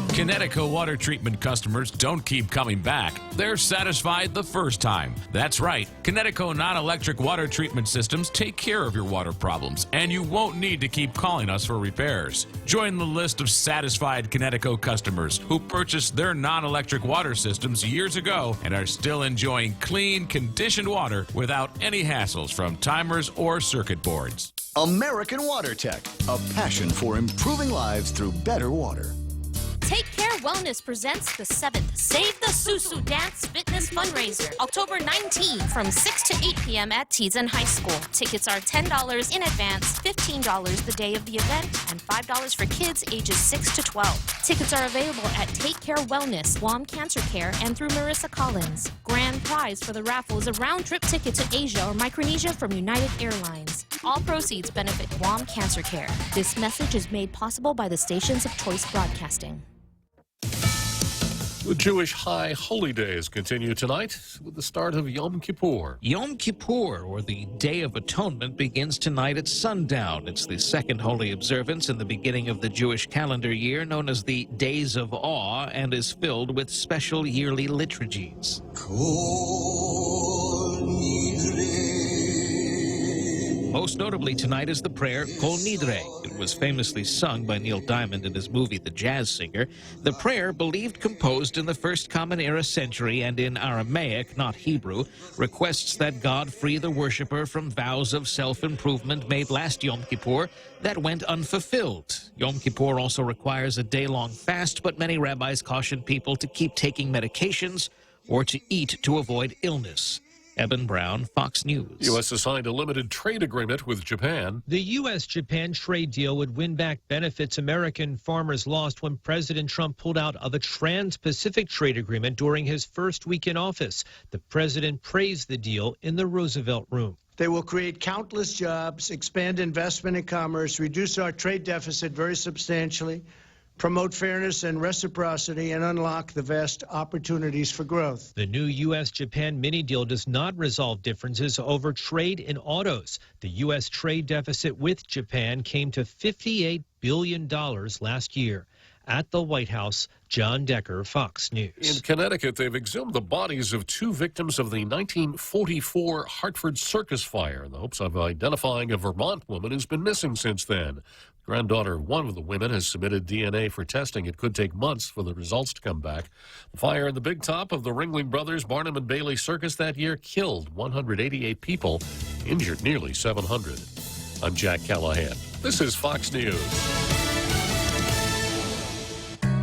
Connecticut water treatment customers don't keep coming back. They're satisfied the first time. That's right. Connecticut non-electric water treatment systems take care of your water problems, and you won't need to keep calling us for repairs. Join the list of satisfied Connecticut customers who purchased their non-electric water systems years ago and are still enjoying clean, conditioned water without any hassles from timers or circuit boards. American Water Tech, a passion for improving lives through better water. Take Care Wellness presents the 7th Save the Susu Dance Fitness Fundraiser, October 19th from 6 to 8 p.m. at Teason High School. Tickets are $10 in advance, $15 the day of the event, and $5 for kids ages 6 to 12. Tickets are available at Take Care Wellness, Guam Cancer Care, and through Marissa Collins. Grand prize for the raffle is a round-trip ticket to Asia or Micronesia from United Airlines. All proceeds benefit Guam Cancer Care. This message is made possible by the stations of Choice Broadcasting. The Jewish High Holy Days continue tonight with the start of Yom Kippur. Yom Kippur, or the Day of Atonement, begins tonight at sundown. It's the second holy observance in the beginning of the Jewish calendar year, known as the Days of Awe, and is filled with special yearly liturgies. Most notably tonight is the prayer Kol Nidre. It was famously sung by Neil Diamond in his movie The Jazz Singer. The prayer, believed composed in the First Common Era century and in Aramaic, not Hebrew, requests that God free the worshiper from vows of self-improvement made last Yom Kippur that went unfulfilled. Yom Kippur also requires a day-long fast, but many rabbis caution people to keep taking medications or to eat to avoid illness. Eben Brown, Fox News. U.S. signed a limited trade agreement with Japan. The U.S.-Japan trade deal would win back benefits American farmers lost when President Trump pulled out of a trans-Pacific trade agreement during his first week in office. The president praised the deal in the Roosevelt Room. They will create countless jobs, expand investment and commerce, reduce our trade deficit very substantially, promote fairness and reciprocity, and unlock the vast opportunities for growth. The new U.S.-Japan mini-deal does not resolve differences over trade in autos. The U.S. trade deficit with Japan came to $58 billion last year. At the White House, John Decker, Fox News. In Connecticut, they've exhumed the bodies of two victims of the 1944 Hartford Circus fire in the hopes of identifying a Vermont woman who's been missing since then. Granddaughter of one of the women has submitted DNA for testing. It could take months for the results to come back. The fire in the Big Top of the Ringling Brothers Barnum and Bailey Circus that year killed 188 people, injured nearly 700. I'm Jack Callahan. This is Fox News.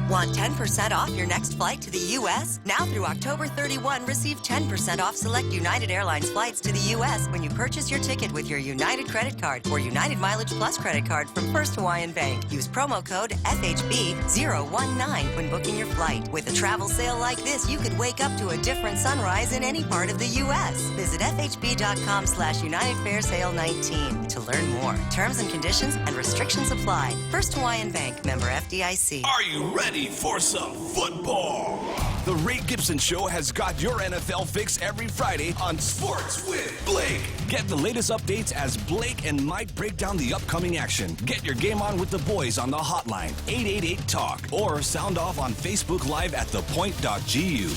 Want 10% off your next flight to the U.S.? Now through October 31, receive 10% off select United Airlines flights to the U.S. when you purchase your ticket with your United credit card or United Mileage Plus credit card from First Hawaiian Bank. Use promo code FHB019 when booking your flight. With a travel sale like this, you could wake up to a different sunrise in any part of the U.S. Visit FHB.com/United Fair Sale 19 to learn more. Terms and conditions and restrictions apply. First Hawaiian Bank, member FDIC. Are you ready for some football? The Ray Gibson Show has got your NFL fix every Friday on Sports with Blake. Get the latest updates as Blake and Mike break down the upcoming action. Get your game on with the boys on the hotline, 888-TALK, or sound off on Facebook Live at thepoint.gu.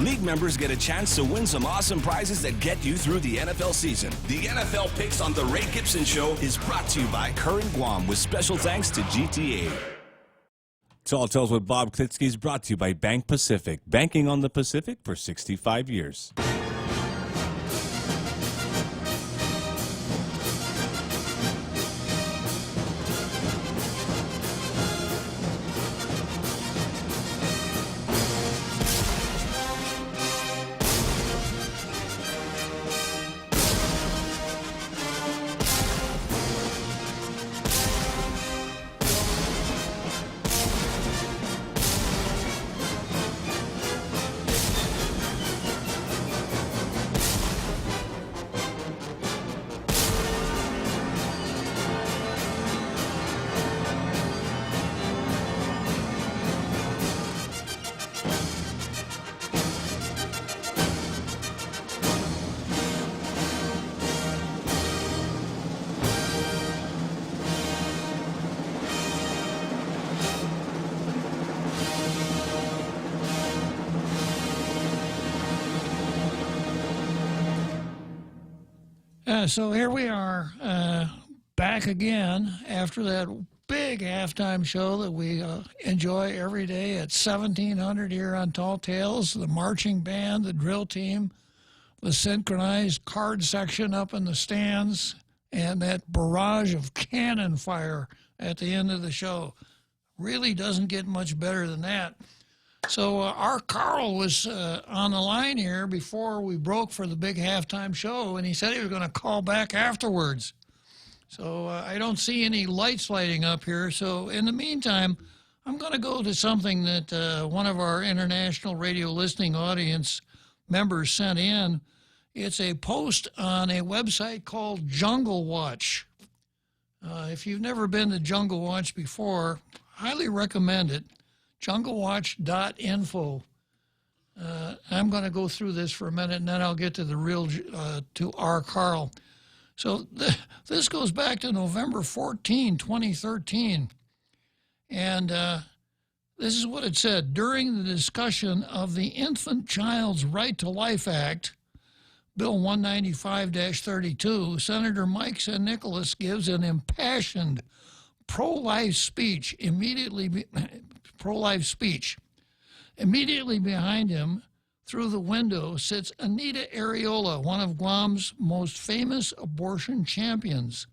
League members get a chance to win some awesome prizes that get you through the NFL season. The NFL Picks on the Ray Gibson Show is brought to you by Current Guam with special thanks to GTA. Tall Tales with Bob Klitzkie is brought to you by Bank Pacific. Banking on the Pacific for 65 years. So here we are, back again after that big halftime show that we enjoy every day at 1700 here on Tall Tales. The marching band, the drill team, the synchronized card section up in the stands, and that barrage of cannon fire at the end of the show. Really doesn't get much better than that. So our Carl was on the line here before we broke for the big halftime show, and he said he was going to call back afterwards. So I don't see any lights lighting up here. So in the meantime, I'm going to go to something that one of our international radio listening audience members sent in. It's a post on a website called Jungle Watch. If you've never been to Jungle Watch before, highly recommend it. junglewatch.info. I'm going to go through this for a minute, and then I'll get to the real, to R. Carl. So this goes back to November 14, 2013. And this is what it said. During the discussion of the Infant Child's Right to Life Act, Bill 195-32, Senator Mike San Nicolas gives an impassioned pro-life speech. Immediately behind him, through the window, sits Anita Areola, one of Guam's most famous abortion champions.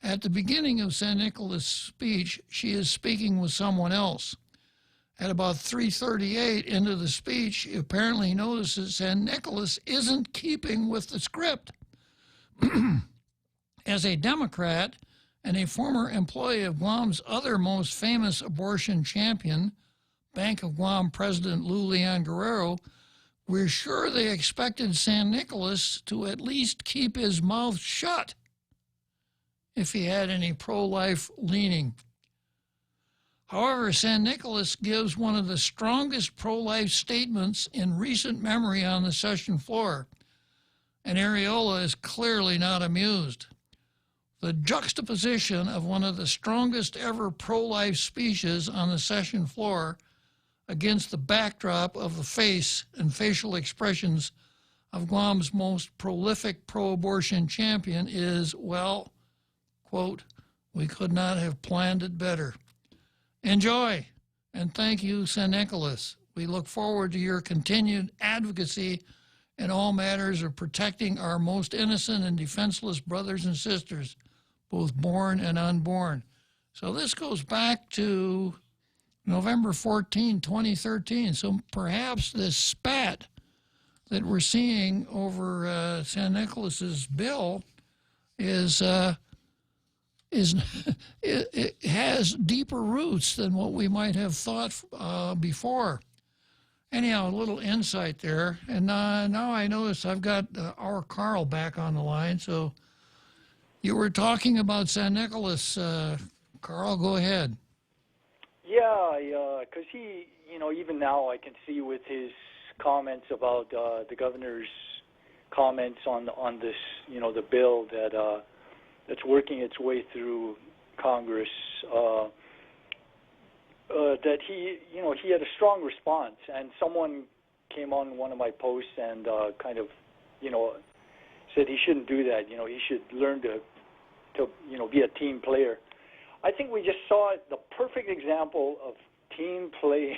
At the beginning of San Nicolas' speech, she is speaking with someone else. At about 3:38 into the speech, she apparently notices San Nicolas isn't keeping with the script. As a Democrat and a former employee of Guam's other most famous abortion champion, Bank of Guam President Lou Leon Guerrero, we're sure they expected San Nicolas to at least keep his mouth shut if he had any pro-life leaning. However, San Nicolas gives one of the strongest pro-life statements in recent memory on the session floor, and Areola is clearly not amused. The juxtaposition of one of the strongest ever pro-life speeches on the session floor against the backdrop of the face and facial expressions of Guam's most prolific pro-abortion champion is, well, quote, we could not have planned it better. Enjoy, and thank you, San Nicolas. We look forward to your continued advocacy in all matters of protecting our most innocent and defenseless brothers and sisters, both born and unborn. So this goes back to November 14, 2013. So perhaps this spat that we're seeing over San Nicolas's bill it has deeper roots than what we might have thought before. Anyhow, a little insight there. And now I notice I've got our Carl back on the line. So you were talking about San Nicolas. Carl, go ahead. Yeah, because he, even now I can see with his comments about the governor's comments on this, the bill that that's working its way through Congress, that he had a strong response. And someone came on one of my posts and kind of, said he shouldn't do that. He should learn to be a team player. I think we just saw the perfect example of team play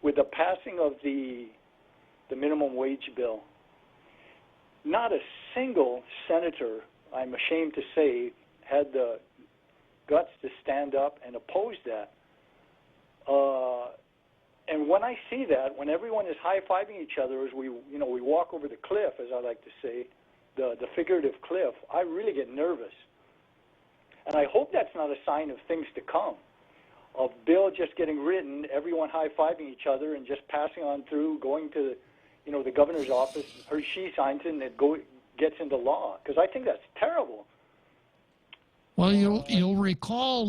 with the passing of the minimum wage bill. Not a single senator, I'm ashamed to say, had the guts to stand up and oppose that. And when I see that, when everyone is high-fiving each other as we walk over the cliff, as I like to say, the figurative cliff, I really get nervous. And I hope that's not a sign of things to come, of bill just getting written, everyone high-fiving each other and just passing on through, going to, the governor's office, or she signs it and it gets into law, because I think that's terrible. Well, you'll recall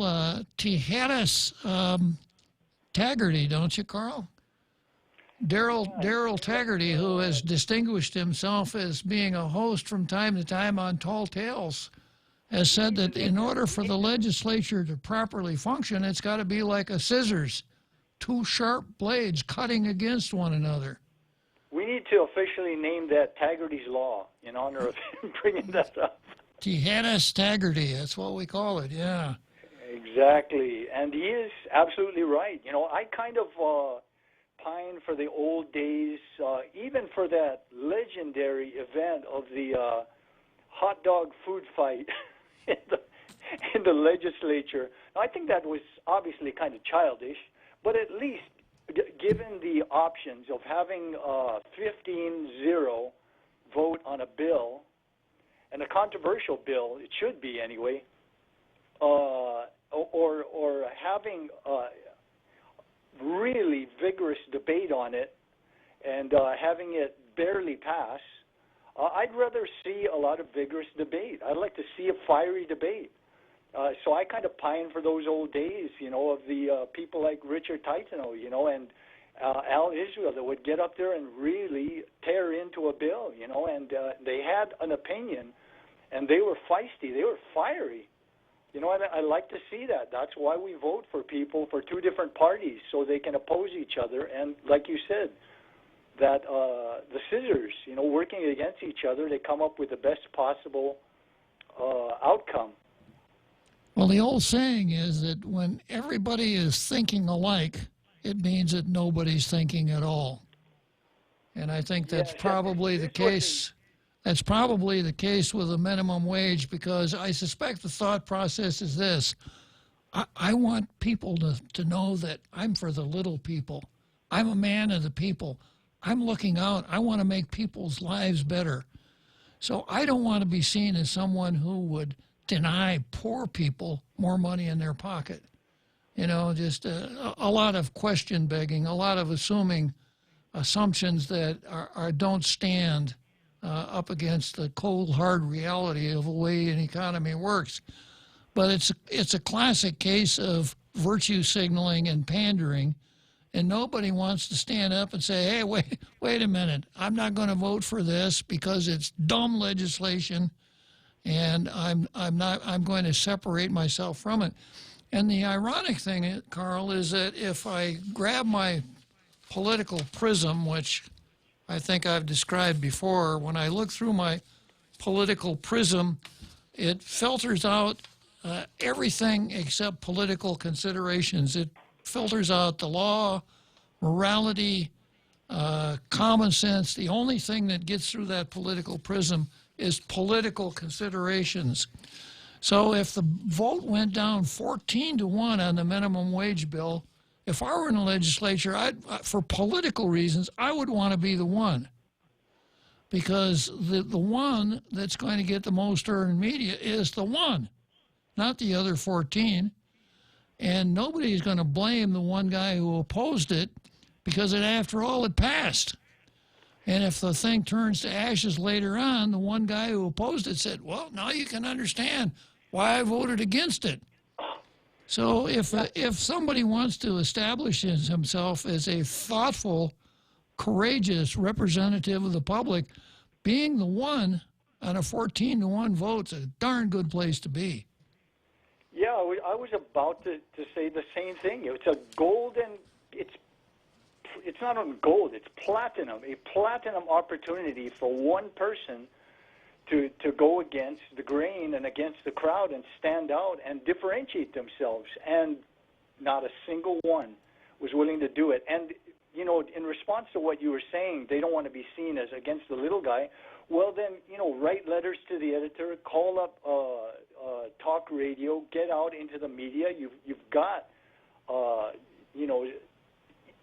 Tijeras Taggarty, don't you, Carl? Daryl Taggarty, who has distinguished himself as being a host from time to time on Tall Tales, has said that in order for the legislature to properly function, it's got to be like a scissors, two sharp blades cutting against one another. We need to officially name that Taggarty's Law in honor of him bringing that up. Tijeras Taggarty, that's what we call it, yeah. Exactly, and he is absolutely right. I kind of pine for the old days, even for that legendary event of the hot dog food fight in the legislature. Now, I think that was obviously kind of childish, but at least given the options of having a 15-0 vote on a bill, and a controversial bill, it should be anyway, or having really vigorous debate on it and having it barely pass, I'd rather see a lot of vigorous debate. I'd like to see a fiery debate. So I kind of pine for those old days, of the people like Richard Titano, and Al Israel that would get up there and really tear into a bill, and they had an opinion, and they were feisty, they were fiery. And I like to see that. That's why we vote for people for two different parties, so they can oppose each other. And like you said, that the scissors, working against each other, they come up with the best possible outcome. Well, the old saying is that when everybody is thinking alike, it means that nobody's thinking at all. And I think that's probably the case. That's probably the case with the minimum wage, because I suspect the thought process is this. I want people to know that I'm for the little people. I'm a man of the people. I'm looking out. I want to make people's lives better. So I don't want to be seen as someone who would deny poor people more money in their pocket. Just a lot of question begging, a lot of assumptions that don't stand up against the cold, hard reality of the way an economy works. But it's a classic case of virtue signaling and pandering, and nobody wants to stand up and say, hey, wait a minute, I'm not going to vote for this because it's dumb legislation, and I'm going to separate myself from it. And the ironic thing, Carl, is that if I grab my political prism, which I think I've described before, when I look through my political prism, it filters out everything except political considerations. It filters out the law, morality, common sense. The only thing that gets through that political prism is political considerations. So if the vote went down 14-1 on the minimum wage bill, if I were in the legislature, for political reasons, I would want to be the one. Because the one that's going to get the most earned media is the one, not the other 14. And nobody's going to blame the one guy who opposed it, because after all, it passed. And if the thing turns to ashes later on, the one guy who opposed it said, well, now you can understand why I voted against it. So if somebody wants to establish himself as a thoughtful, courageous representative of the public, being the one on a 14-1 vote's a darn good place to be. Yeah, I was about to say the same thing. It's a golden, it's not on gold, it's platinum, a platinum opportunity for one person to go against the grain and against the crowd and stand out and differentiate themselves. And not a single one was willing to do it. And, in response to what you were saying, they don't want to be seen as against the little guy. Well, then, write letters to the editor, call up talk radio, get out into the media. You've got,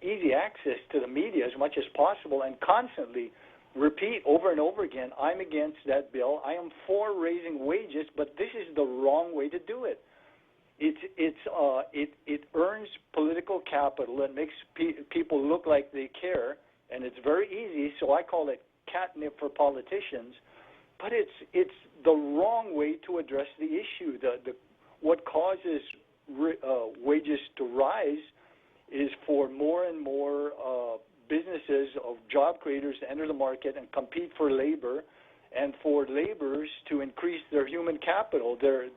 easy access to the media as much as possible, and constantly repeat over and over again, I'm against that bill. I am for raising wages, but this is the wrong way to do it. It earns political capital and makes people look like they care, and it's very easy. So I call it catnip for politicians. But it's the wrong way to address the issue. What causes wages to rise is for more and more businesses of job creators to enter the market and compete for labor, and for laborers to increase their human capital, their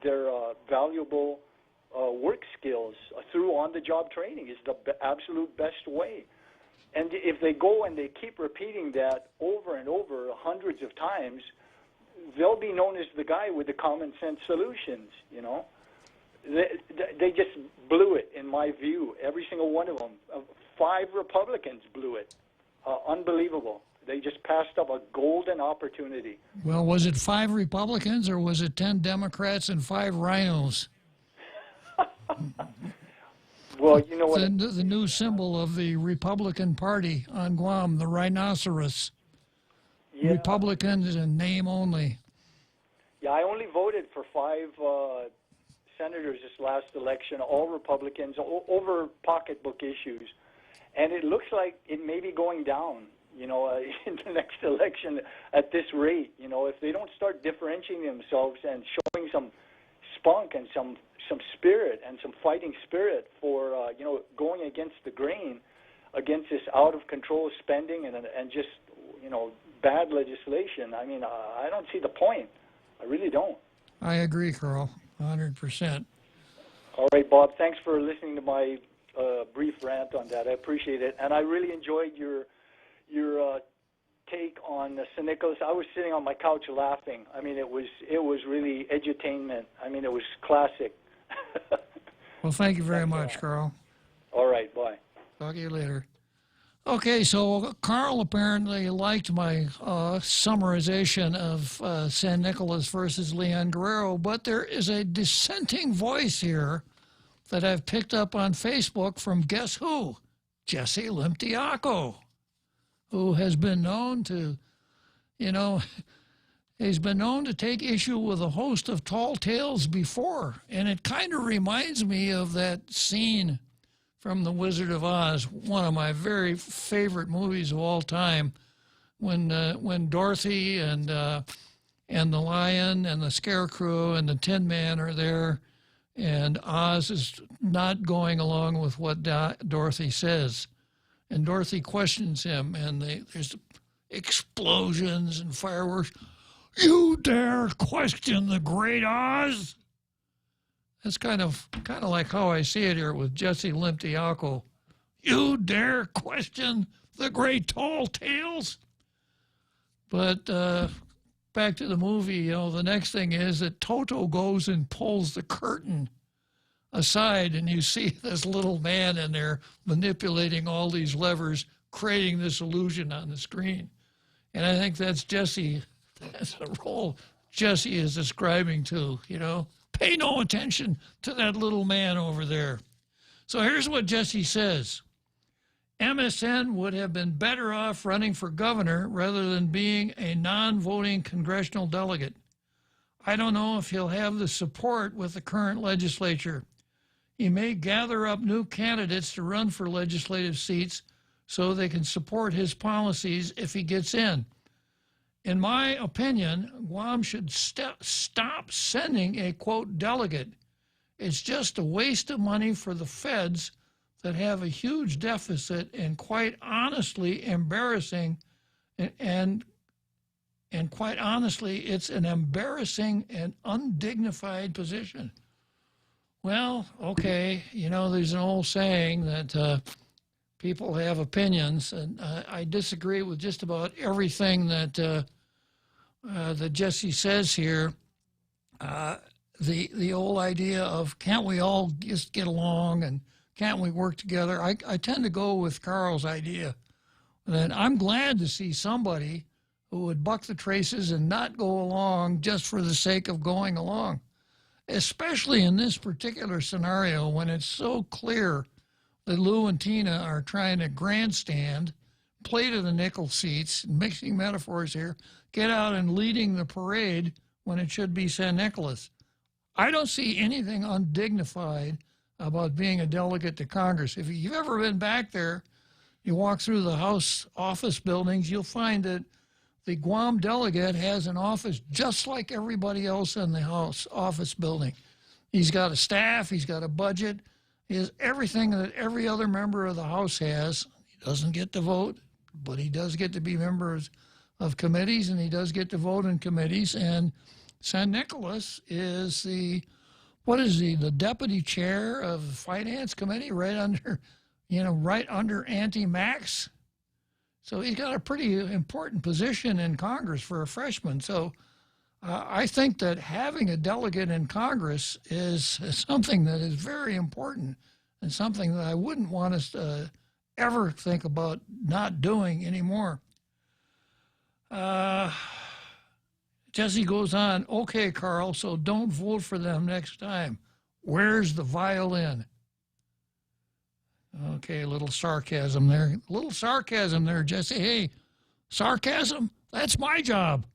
valuable work skills through on-the-job training is the absolute best way. And if they go and they keep repeating that over and over hundreds of times, they'll be known as the guy with the common sense solutions, They just blew it, in my view, every single one of them. 5 Republicans blew it. Unbelievable. They just passed up a golden opportunity. Well, was it 5 Republicans or was it 10 Democrats and 5 rhinos? Well, you know what? The new symbol of the Republican Party on Guam, the rhinoceros. Yeah. Republicans in name only. Yeah, I only voted for 5 senators this last election, all Republicans, over pocketbook issues. And it looks like it may be going down, in the next election at this rate. If they don't start differentiating themselves and showing some spunk and some spirit and some fighting spirit for going against the grain, against this out of control spending and just bad legislation. I mean, I don't see the point. I really don't. I agree, Carl, 100%. All right, Bob. Thanks for listening to my brief rant on that. I appreciate it, and I really enjoyed your take on St. Nicholas. I was sitting on my couch laughing. I mean, it was really edutainment. I mean, it was classic. Well, thank you very much, Carl. All right, bye. Talk to you later. Okay, so Carl apparently liked my summarization of San Nicolas versus Leon Guerrero, but there is a dissenting voice here that I've picked up on Facebook from guess who? Jesse Limtiaco, who has been known to, he's been known to take issue with a host of tall tales before, and it kind of reminds me of that scene from The Wizard of Oz, one of my very favorite movies of all time, when Dorothy and the lion and the scarecrow and the Tin Man are there, and Oz is not going along with what Dorothy says, and Dorothy questions him, and there's explosions and fireworks. You dare question the great Oz? That's kind of like how I see it here with Jesse Limtiaco. You dare question the great tall tales? But back to the movie, the next thing is that Toto goes and pulls the curtain aside, and you see this little man in there manipulating all these levers, creating this illusion on the screen. And I think that's Jesse. That's the role Jesse is describing too, Pay no attention to that little man over there. So here's what Jesse says. MSN would have been better off running for governor rather than being a non-voting congressional delegate. I don't know if he'll have the support with the current legislature. He may gather up new candidates to run for legislative seats so they can support his policies if he gets in. In my opinion, Guam should stop sending a, quote, delegate. It's just a waste of money for the feds that have a huge deficit and quite honestly embarrassing. And quite honestly, it's an embarrassing and undignified position. Well, okay, there's an old saying that people have opinions, and I disagree with just about everything that Jesse says here. The old idea of can't we all just get along and can't we work together? I tend to go with Carl's idea that I'm glad to see somebody who would buck the traces and not go along just for the sake of going along, especially in this particular scenario when it's so clear that Lou and Tina are trying to grandstand, play to the nickel seats, mixing metaphors here, get out and leading the parade when it should be San Nicolas. I don't see anything undignified about being a delegate to Congress. If you've ever been back there, you walk through the House office buildings, you'll find that the Guam delegate has an office just like everybody else in the House office building. He's got a staff, he's got a budget, he has everything that every other member of the House has. He doesn't get to vote, but he does get to be members of committees, and he does get to vote in committees. And San Nicolas is the deputy chair of the Finance Committee, right under Auntie Max. So he's got a pretty important position in Congress for a freshman. So I think that having a delegate in Congress is something that is very important and something that I wouldn't want us to ever think about not doing anymore. Jesse goes on, okay, Carl, so don't vote for them next time. Where's the violin? Okay, a little sarcasm there. A little sarcasm there, Jesse. Hey, sarcasm? That's my job.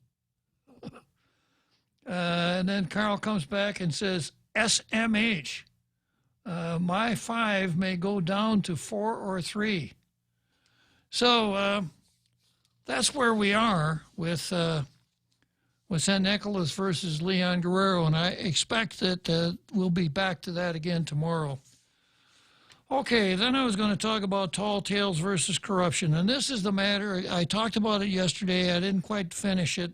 And then Carl comes back and says, SMH. My 5 may go down to 4 or 3. So that's where we are with with San Nicolas versus Leon Guerrero, and I expect that we'll be back to that again tomorrow. Okay, then I was going to talk about tall tales versus corruption, and this is the matter. I talked about it yesterday. I didn't quite finish it.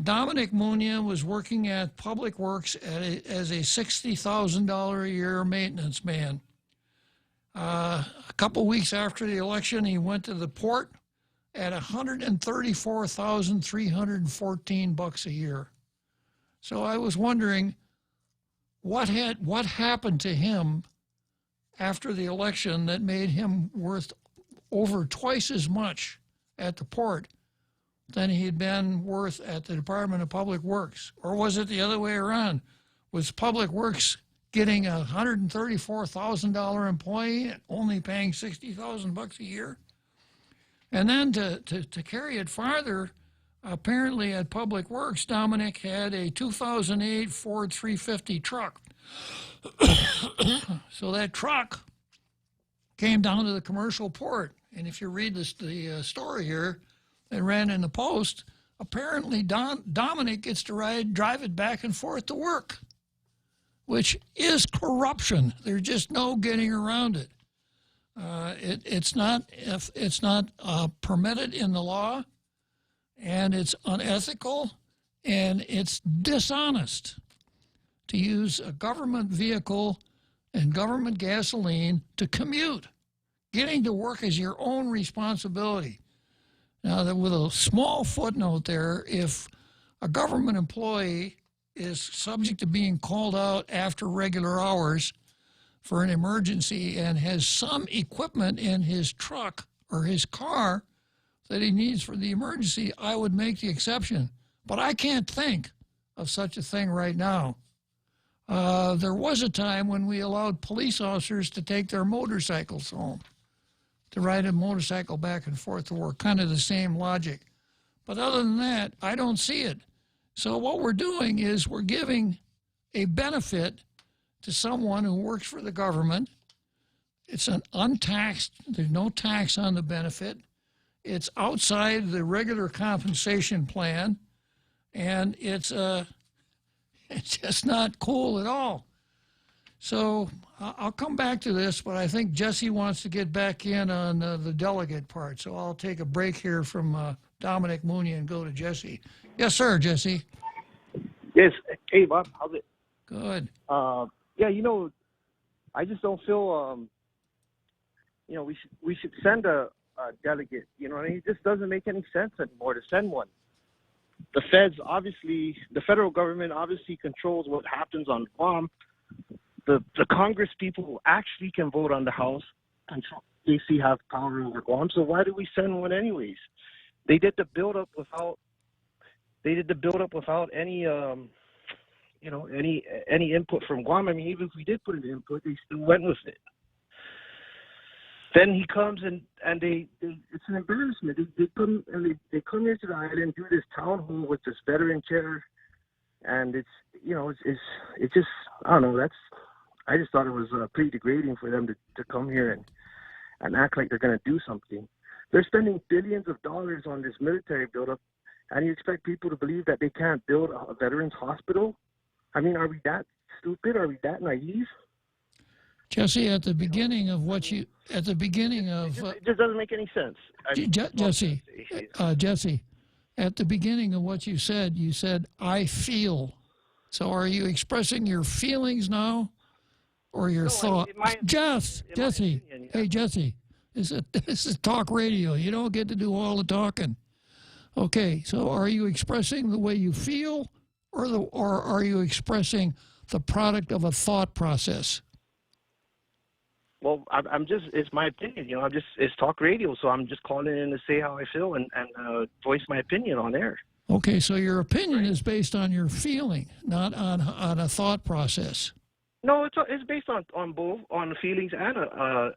Dominic Munia was working at Public Works as a $60,000 a year maintenance man. A couple weeks after the election, he went to the port at $134,314 a year. So I was wondering what happened to him after the election that made him worth over twice as much at the port than he had been worth at the Department of Public Works? Or was it the other way around? Was Public Works getting a $134,000 employee only paying $60,000 a year? And then to carry it farther, apparently at Public Works, Dominic had a 2008 Ford 350 truck. So that truck came down to the commercial port. And if you read the story here, it ran in the Post, apparently Dominic gets to drive it back and forth to work, which is corruption. There's just no getting around it. It's not permitted in the law, and it's unethical, and it's dishonest to use a government vehicle and government gasoline to commute. Getting to work is your own responsibility. Now, with a small footnote there, if a government employee is subject to being called out after regular hours for an emergency and has some equipment in his truck or his car that he needs for the emergency, I would make the exception. But I can't think of such a thing right now. There was a time when we allowed police officers to take their motorcycles home, to ride a motorcycle back and forth to work, kind of the same logic. But other than that, I don't see it. So what we're doing is we're giving a benefit to someone who works for the government. It's an untaxed, there's no tax on the benefit. It's outside the regular compensation plan, and it's just not cool at all. So I'll come back to this, but I think Jesse wants to get back in on the delegate part. So I'll take a break here from Dominic Munia and go to Jesse. Yes, sir, Jesse. Yes. Hey, Bob. How's it? Good. Yeah, I just don't feel, we should send a delegate. It just doesn't make any sense anymore to send one. The federal government obviously controls what happens on Guam. The Congress people actually can vote on the House, and they have power over Guam. So why do we send one anyways? They did the build up without any any input from Guam. I mean, even if we did put an input, they still went with it. Then he comes and it's an embarrassment. They come here to the island, do this town hall with this veteran chair, and it's just, I don't know. I just thought it was pretty degrading for them to come here and act like they're going to do something. They're spending billions of dollars on this military buildup, and you expect people to believe that they can't build a veterans hospital? I mean, are we that stupid? Are we that naive? Jesse, it just doesn't make any sense. Jesse, at the beginning of what you said, I feel. So are you expressing your feelings now or your thought? Jesse, hey, Jesse, this is talk radio. You don't get to do all the talking. Okay, so are you expressing the way you feel or are you expressing the product of a thought process? Well, it's my opinion, it's talk radio, so I'm just calling in to say how I feel and voice my opinion on air. Okay, so your opinion is based on your feeling, not on a thought process. No, it's based on both, on feelings and a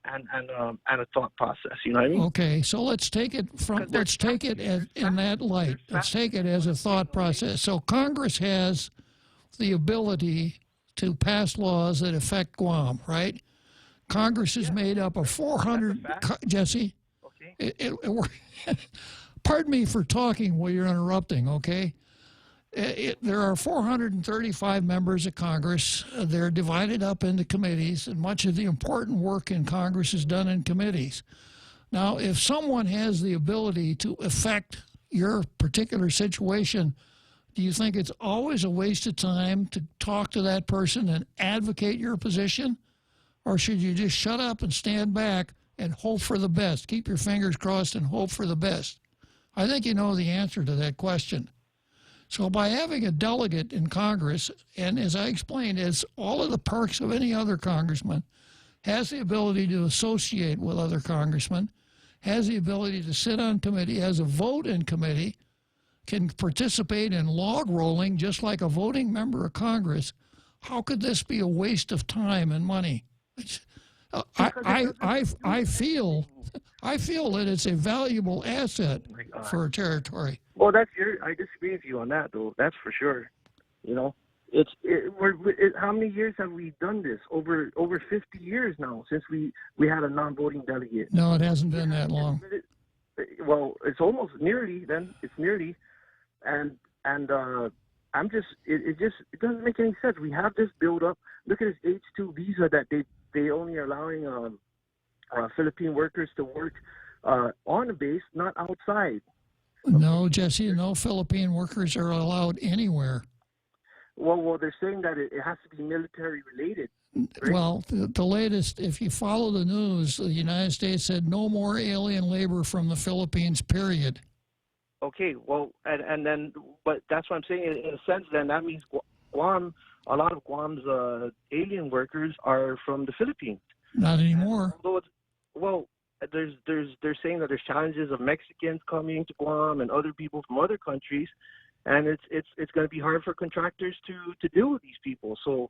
thought process. You know what I mean? Okay, so let's take it in that light. Let's take it as a thought process. So Congress has the ability to pass laws that affect Guam, right? Congress is made up of 400. Jesse, okay. Pardon me for talking while you're interrupting. Okay, There are 435 members of Congress. They're divided up into committees, and much of the important work in Congress is done in committees. Now, if someone has the ability to affect your particular situation, do you think it's always a waste of time to talk to that person and advocate your position? Or should you just shut up and stand back and hope for the best? Keep your fingers crossed and hope for the best. I think you know the answer to that question. So by having a delegate in Congress, and as I explained, it's all of the perks of any other congressman, has the ability to associate with other congressmen, has the ability to sit on committee, has a vote in committee, can participate in log rolling just like a voting member of Congress. How could this be a waste of time and money? I feel that it's a valuable asset for a territory. Well, I disagree with you on that, though. That's for sure. You know, how many years have we done this? Over 50 years now since we had a non-voting delegate. No, it hasn't been that long. Well, it's almost nearly. Then it's nearly, and I'm just it doesn't make any sense. We have this build up. Look at this H-2 visa that they only are allowing Philippine workers to work on the base, not outside. No, Jesse, no Philippine workers are allowed anywhere. Well, they're saying that it has to be military related. Right? Well, the latest, if you follow the news, the United States said no more alien labor from the Philippines, period. Okay, well, and then, but that's what I'm saying. In a sense, then that means Guam, a lot of Guam's alien workers are from the Philippines. Not anymore. Well, they're saying that there's challenges of Mexicans coming to Guam and other people from other countries, and it's going to be hard for contractors to deal with these people. So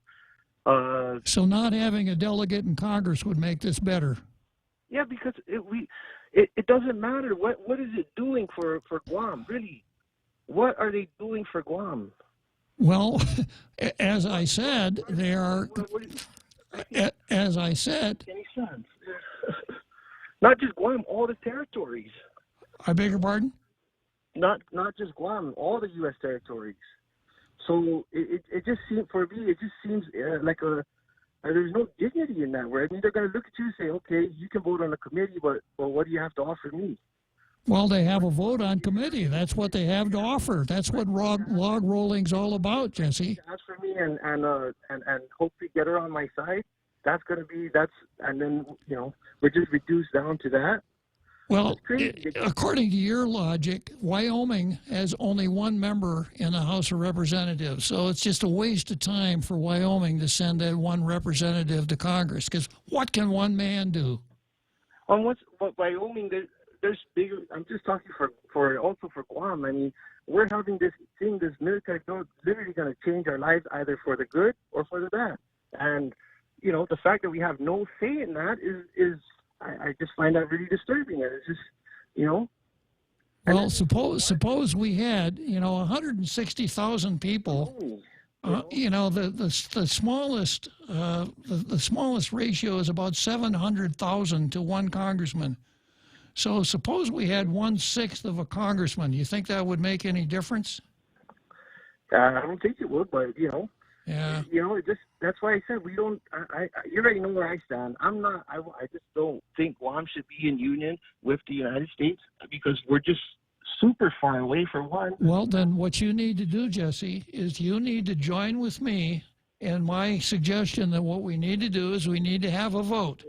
not having a delegate in Congress would make this better. Yeah, because it doesn't matter what is it doing for Guam, really. What are they doing for Guam? Well, as I said, they are. As I said, any sense? Not just Guam, all the territories. I beg your pardon? Not just Guam, all the U.S. territories. So it just seems, for me, it just seems like there's no dignity in that. Where, I mean, they're going to look at you and say, okay, you can vote on the committee, but what do you have to offer me? Well, they have a vote on committee. That's what they have to offer. That's what log rolling's all about, Jesse. That's for me, and hopefully get her on my side. And then, you know, we're just reduced down to that. Well, according to your logic, Wyoming has only one member in the House of Representatives, so it's just a waste of time for Wyoming to send that one representative to Congress, because what can one man do? On Wyoming, there's bigger. I'm just talking for Guam. I mean, we're having this military bill literally going to change our lives either for the good or for the bad. And, you know, the fact that we have no say in that is I just find that really disturbing. And it's just, you know. Well, suppose we had, you know, 160,000 people. You know, the smallest ratio is about 700,000 to one congressman. So suppose we had 1/6 of a congressman. You think that would make any difference? I don't think it would, but you know. Yeah. You know, that's why I said we don't. You already know where I stand. I'm not. I just don't think Guam should be in union with the United States because we're just super far away from one. Well, then what you need to do, Jesse, is you need to join with me in my suggestion that what we need to do is we need to have a vote.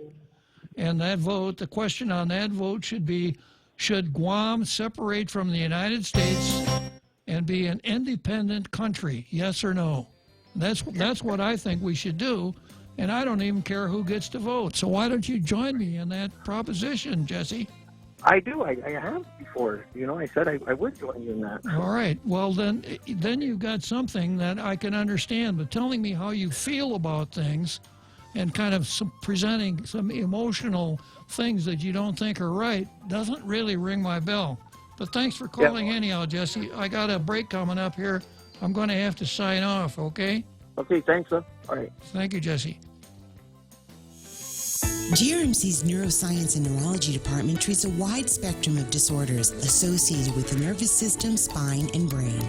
And that vote, the question on that vote should be, should Guam separate from the United States and be an independent country, yes or no? That's what I think we should do, and I don't even care who gets to vote. So why don't you join me in that proposition, Jesse? I do. I have before. You know, I said I would join you in that. All right. Well, then you've got something that I can understand. But telling me how you feel about things and kind of presenting some emotional things that you don't think are right doesn't really ring my bell. But thanks for calling anyhow, Jesse. I got a break coming up here. I'm going to have to sign off, okay? Okay, thanks, sir. All right. Thank you, Jesse. GRMC's Neuroscience and Neurology Department treats a wide spectrum of disorders associated with the nervous system, spine, and brain.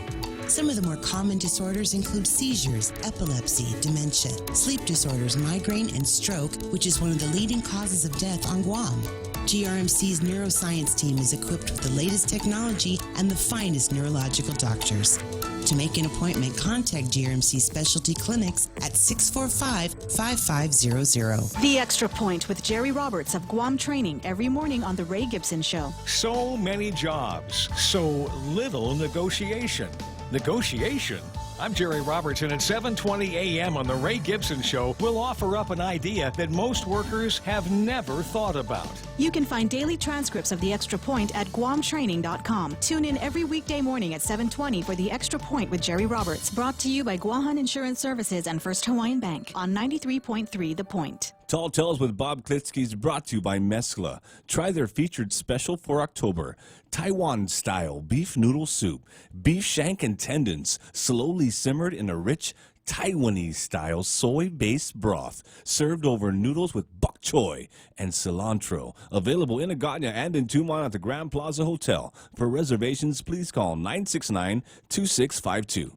Some of the more common disorders include seizures, epilepsy, dementia, sleep disorders, migraine, and stroke, which is one of the leading causes of death on Guam. GRMC's neuroscience team is equipped with the latest technology and the finest neurological doctors. To make an appointment, contact GRMC Specialty Clinics at 645-5500. The Extra Point with Jerry Roberts of Guam Training every morning on The Ray Gibson Show. So many jobs, so little negotiation. Negotiation? I'm Jerry Roberts, and at 7:20 a.m. on The Ray Gibson Show, we'll offer up an idea that most workers have never thought about. You can find daily transcripts of The Extra Point at guamtraining.com. Tune in every weekday morning at 7:20 for The Extra Point with Jerry Roberts, brought to you by Guahan Insurance Services and First Hawaiian Bank on 93.3 The Point. Tall Tales with Bob Klitzkie is brought to you by Mescla. Try their featured special for October. Taiwan-style beef noodle soup. Beef shank and tendons, slowly simmered in a rich Taiwanese-style soy-based broth, served over noodles with bok choy and cilantro. Available in Agana and in Tumon at the Grand Plaza Hotel. For reservations, please call 969-2652.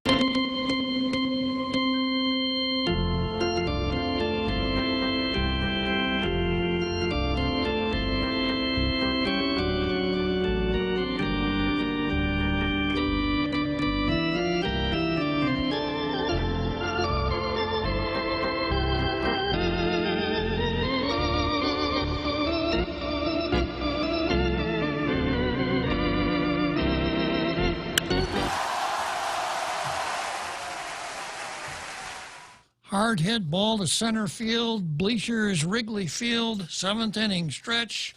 Hard hit ball to center field, bleachers, Wrigley Field, seventh inning stretch,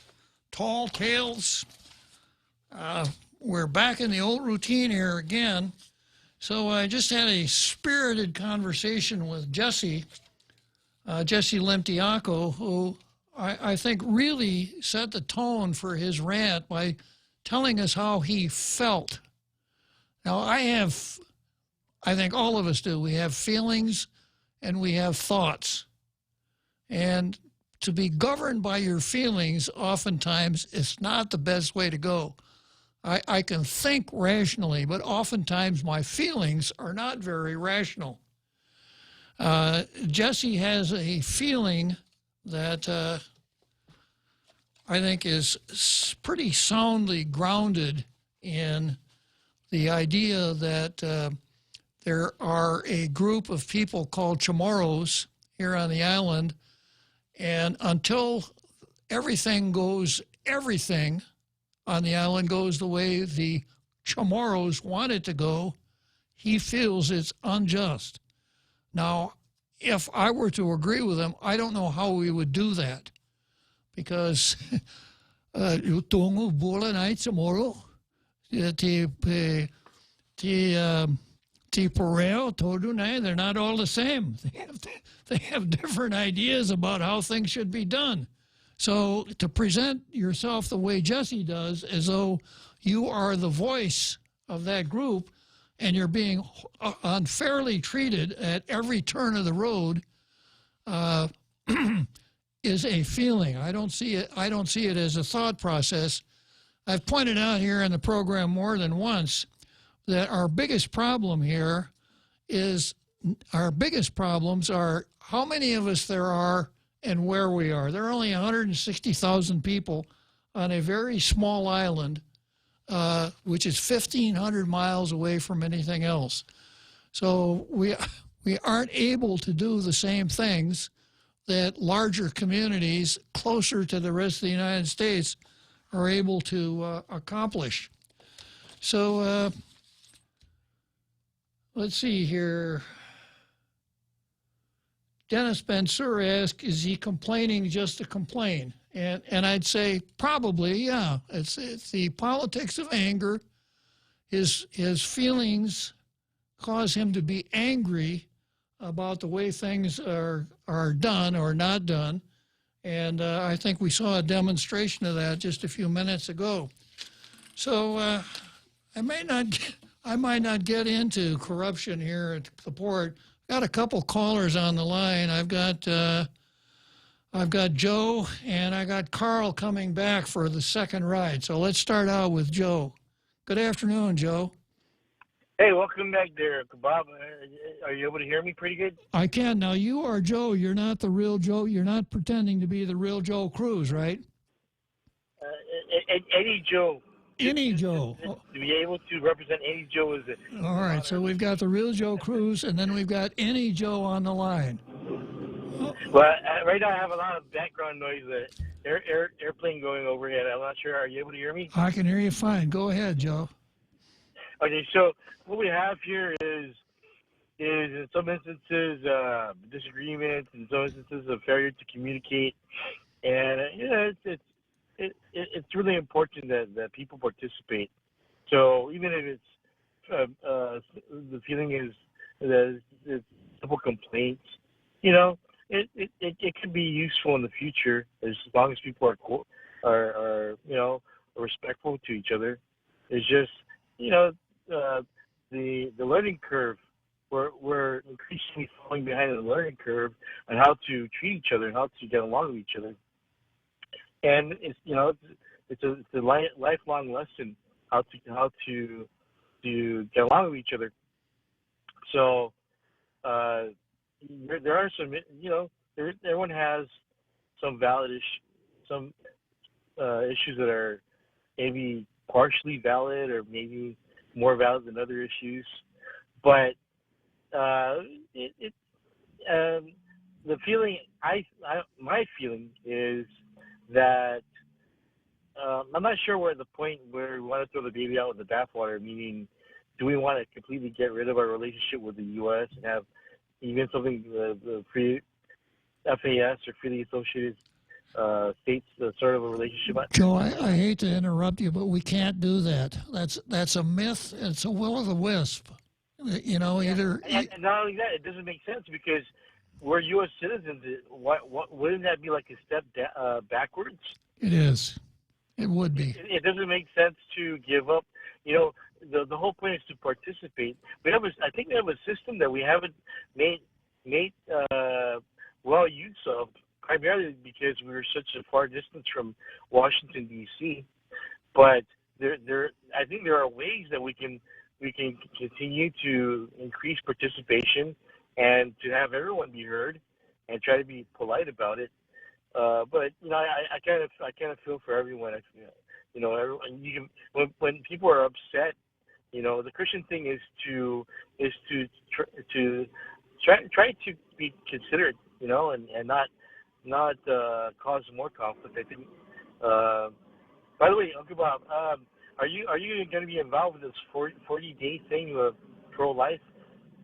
Tall Tales. We're back in the old routine here again. So I just had a spirited conversation with Jesse Limtiaco, who I think really set the tone for his rant by telling us how he felt. Now, I think all of us do. We have feelings and we have thoughts. And to be governed by your feelings, oftentimes, it's not the best way to go. I can think rationally, but oftentimes my feelings are not very rational. Jesse has a feeling that I think is pretty soundly grounded in the idea that there are a group of people called Chamorros here on the island, and until everything on the island goes the way the Chamorros want it to go, he feels it's unjust. Now, if I were to agree with him, I don't know how we would do that, because they're not all the same. They have different ideas about how things should be done. So to present yourself the way Jesse does, as though you are the voice of that group and you're being unfairly treated at every turn of the road, is a feeling. I don't see it as a thought process. I've pointed out here in the program more than once that our biggest problems are how many of us there are and where we are. There are only 160,000 people on a very small island, which is 1,500 miles away from anything else. So we aren't able to do the same things that larger communities closer to the rest of the United States are able to accomplish. So let's see here. Dennis Bensur asked, is he complaining just to complain? And I'd say probably, yeah. It's the politics of anger. His feelings cause him to be angry about the way things are done or not done. And I think we saw a demonstration of that just a few minutes ago. So I might not get into corruption here at the port. Got a couple callers on the line. I've got I've got Joe and I got Carl coming back for the second ride. So let's start out with Joe. Good afternoon, Joe. Hey, welcome back there, Bob. Are you able to hear me pretty good? I can. Now, you are Joe. You're not the real Joe. You're not pretending to be the real Joe Cruz, right? Any Joe. Any Joe. To be able to represent any Joe is it. All right, so we've got the real Joe Cruz, and then we've got any Joe on the line. Well, right now I have a lot of background noise, airplane going overhead. I'm not sure. Are you able to hear me? I can hear you fine. Go ahead, Joe. Okay, so what we have here is in some instances disagreements, in some instances a failure to communicate, and it's really important that people participate. So even if it's the feeling is that it's simple complaints, it can be useful in the future as long as people are respectful to each other. It's just the learning curve. We're increasingly falling behind the learning curve on how to treat each other and how to get along with each other. And it's a lifelong lesson how to get along with each other. So there are some everyone has some issues that are maybe partially valid or maybe more valid than other issues, but the feeling my feeling is that I'm not sure we're at the point where we want to throw the baby out with the bathwater, meaning do we want to completely get rid of our relationship with the U.S. and have even something the free FAS or freely associated states sort of a relationship? Joe, I hate to interrupt you, but we can't do that. That's a myth. It's a will-o'-the-wisp. Either. And not only that, it doesn't make sense because we're U.S. citizens. Wouldn't that be like a step backwards? It is. It would be. It doesn't make sense to give up. The whole point is to participate. I think we have a system that we haven't made well use of, primarily because we were such a far distance from Washington D.C. But I think there are ways that we can continue to increase participation and to have everyone be heard and try to be polite about it. But I kind of feel for everyone. Everyone, when people are upset, the Christian thing is to try to be considerate, and not cause more conflict. I think. By the way, Uncle Bob, are you going to be involved with this 40-day thing, pro-life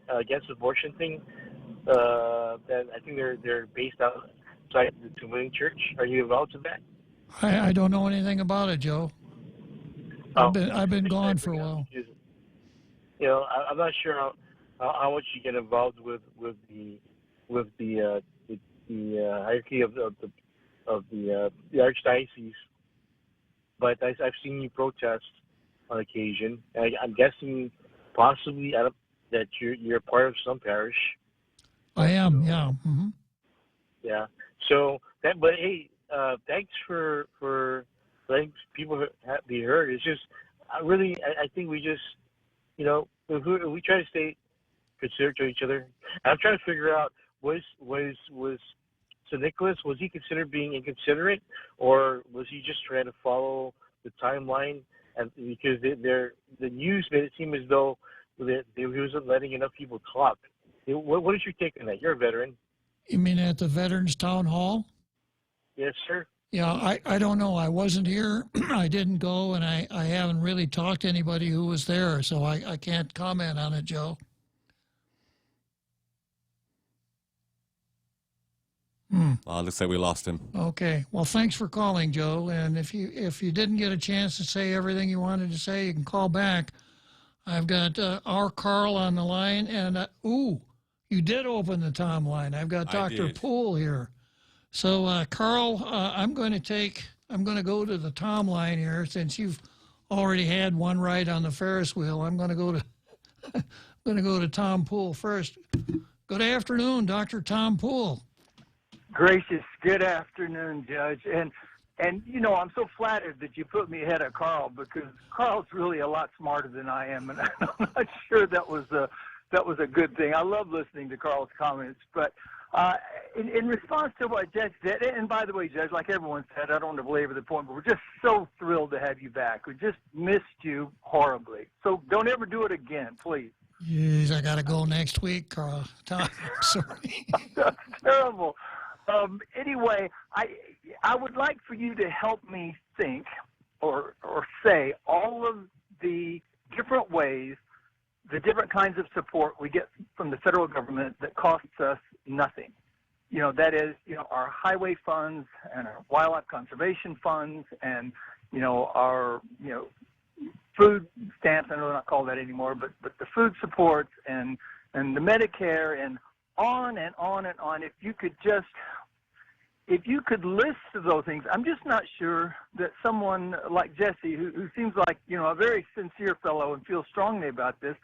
against abortion thing? That I think they're based outside the Toowoomba Church. Are you involved in that? I don't know anything about it, Joe. I've been gone for a while. I'm not sure how much you get involved with the hierarchy of the archdiocese, but I've seen you protest on occasion, and I'm guessing possibly that you're part of some parish. I am, yeah. Mm-hmm. Yeah. So but hey, thanks for letting people be heard. It's just I think we just if we try to stay considerate to each other. I'm trying to figure out was St. Nicholas, was he considered being inconsiderate, or was he just trying to follow the timeline? And because the news made it seem as though he wasn't letting enough people talk. What is your take on that? You're a veteran. You mean at the Veterans Town Hall? Yes, sir. Yeah, I don't know. I wasn't here. I didn't go, and I haven't really talked to anybody who was there, so I can't comment on it, Joe. Looks like we lost him. Okay. Well, thanks for calling, Joe. And if you didn't get a chance to say everything you wanted to say, you can call back. I've got our Carl on the line, and you did open the Tom line. I've got Dr. Poole here. So, Carl, I'm going to go to the Tom line here since you've already had one ride on the Ferris wheel. I'm going to go to Tom Poole first. Good afternoon, Dr. Tom Poole. Gracious, good afternoon, Judge. And you know, I'm so flattered that you put me ahead of Carl, because Carl's really a lot smarter than I am, and I'm not sure that was a good thing. I love listening to Carl's comments, but in response to what Judge said, and by the way, Judge, like everyone said, I don't want to belabor the point, but we're just so thrilled to have you back. We just missed you horribly. So don't ever do it again, please. Jeez, I got to go next week, Carl. Tom, I'm sorry. That's terrible. Anyway, I would like for you to help me think or say all of the different ways, the different kinds of support we get from the federal government that costs us nothing. You know, that is, you know, our highway funds and our wildlife conservation funds and, you know, our, you know, food stamps, I know they're not called that anymore, but the food supports and the Medicare and on and on and on. If you could list those things, I'm just not sure that someone like Jesse, who seems like, you know, a very sincere fellow and feels strongly about this,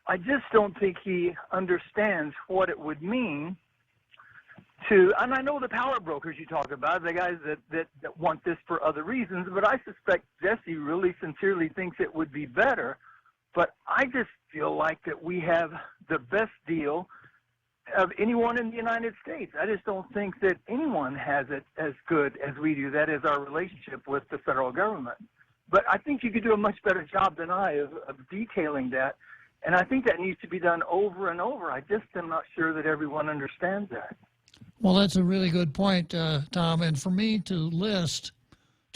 I just don't think he understands what it would mean to, and I know the power brokers you talk about, the guys that want this for other reasons, but I suspect Jesse really sincerely thinks it would be better. But I just feel like that we have the best deal of anyone in the United States. I just don't think that anyone has it as good as we do. That is our relationship with the federal government. But I think you could do a much better job than I of detailing that. And I think that needs to be done over and over. I just am not sure that everyone understands that. Well, that's a really good point, Tom. And for me to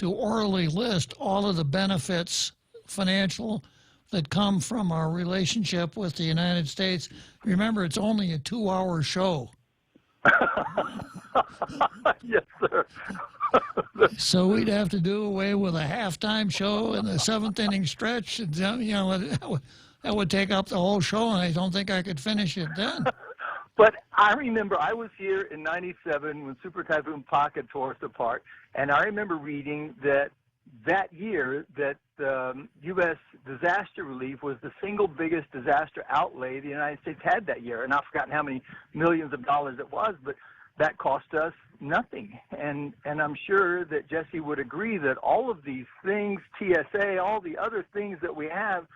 orally list all of the benefits, financial, that come from our relationship with the United States. Remember, it's only a 2-hour show. Yes, sir. So we'd have to do away with a halftime show and the seventh inning stretch. And, you know, that would take up the whole show, and I don't think I could finish it then. But I remember I was here in '97 when Super Typhoon Pocket tore us apart, and I remember reading that year that U.S. disaster relief was the single biggest disaster outlay the United States had that year. And I've forgotten how many millions of dollars it was, but that cost us nothing. And I'm sure that Jesse would agree that all of these things, TSA, all the other things that we have,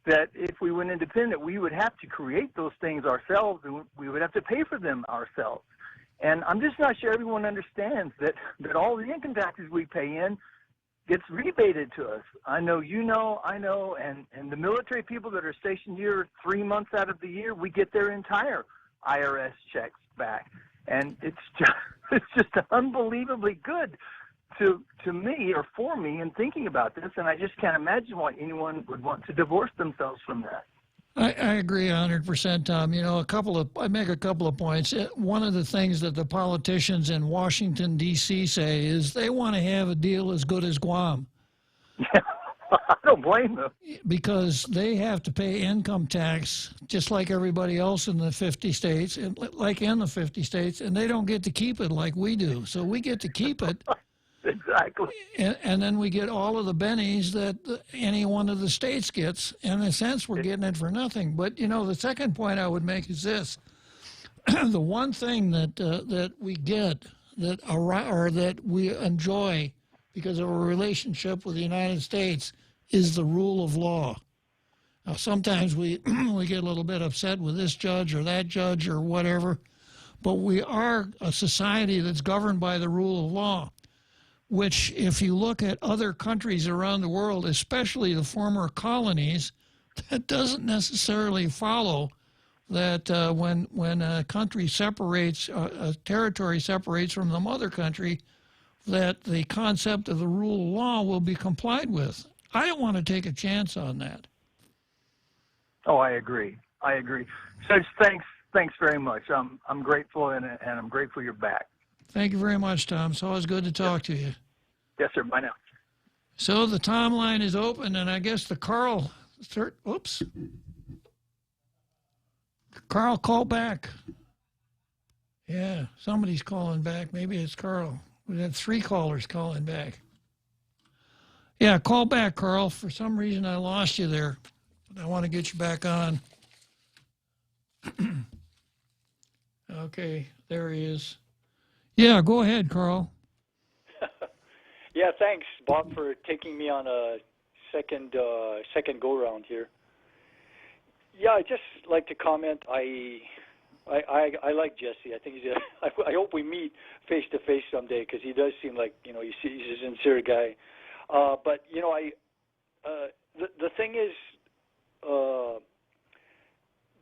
that if we went independent, we would have to create those things ourselves, and we would have to pay for them ourselves. And I'm just not sure everyone understands that all the income taxes we pay in gets rebated to us. I know, you know, I know, and the military people that are stationed here 3 months out of the year, we get their entire IRS checks back. And it's just unbelievably good to me or for me in thinking about this, and I just can't imagine why anyone would want to divorce themselves from that. I agree 100%, Tom. You know, I make a couple of points. One of the things that the politicians in Washington, D.C. say is they want to have a deal as good as Guam. I don't blame them. Because they have to pay income tax just like everybody else in the 50 states, and like in the 50 states, and they don't get to keep it like we do. So we get to keep it. Exactly. And then we get all of the bennies that any one of the states gets. In a sense, we're getting it for nothing. But, you know, the second point I would make is this. The one thing that we get that we enjoy because of our relationship with the United States is the rule of law. Now, sometimes we get a little bit upset with this judge or that judge or whatever, but we are a society that's governed by the rule of law, which if you look at other countries around the world, especially the former colonies, that doesn't necessarily follow that when a country separates, a territory separates from the mother country, that the concept of the rule of law will be complied with. I don't want to take a chance on that. Oh, I agree. Judge, thanks very much. I'm grateful, and I'm grateful you're back. Thank you very much, Tom. It's always good to talk to you. Yes, sir. Bye now. So the Tom line is open, and I guess the Carl, Carl, call back. Yeah, somebody's calling back. Maybe it's Carl. We had 3 callers calling back. Yeah, call back, Carl. For some reason, I lost you there. But I want to get you back on. Okay, there he is. Yeah, go ahead, Carl. Yeah, thanks, Bob, for taking me on a second go-round here. Yeah, I just like to comment. I like Jesse. I think I hope we meet face to face someday because he does seem like he's a sincere guy. But the thing is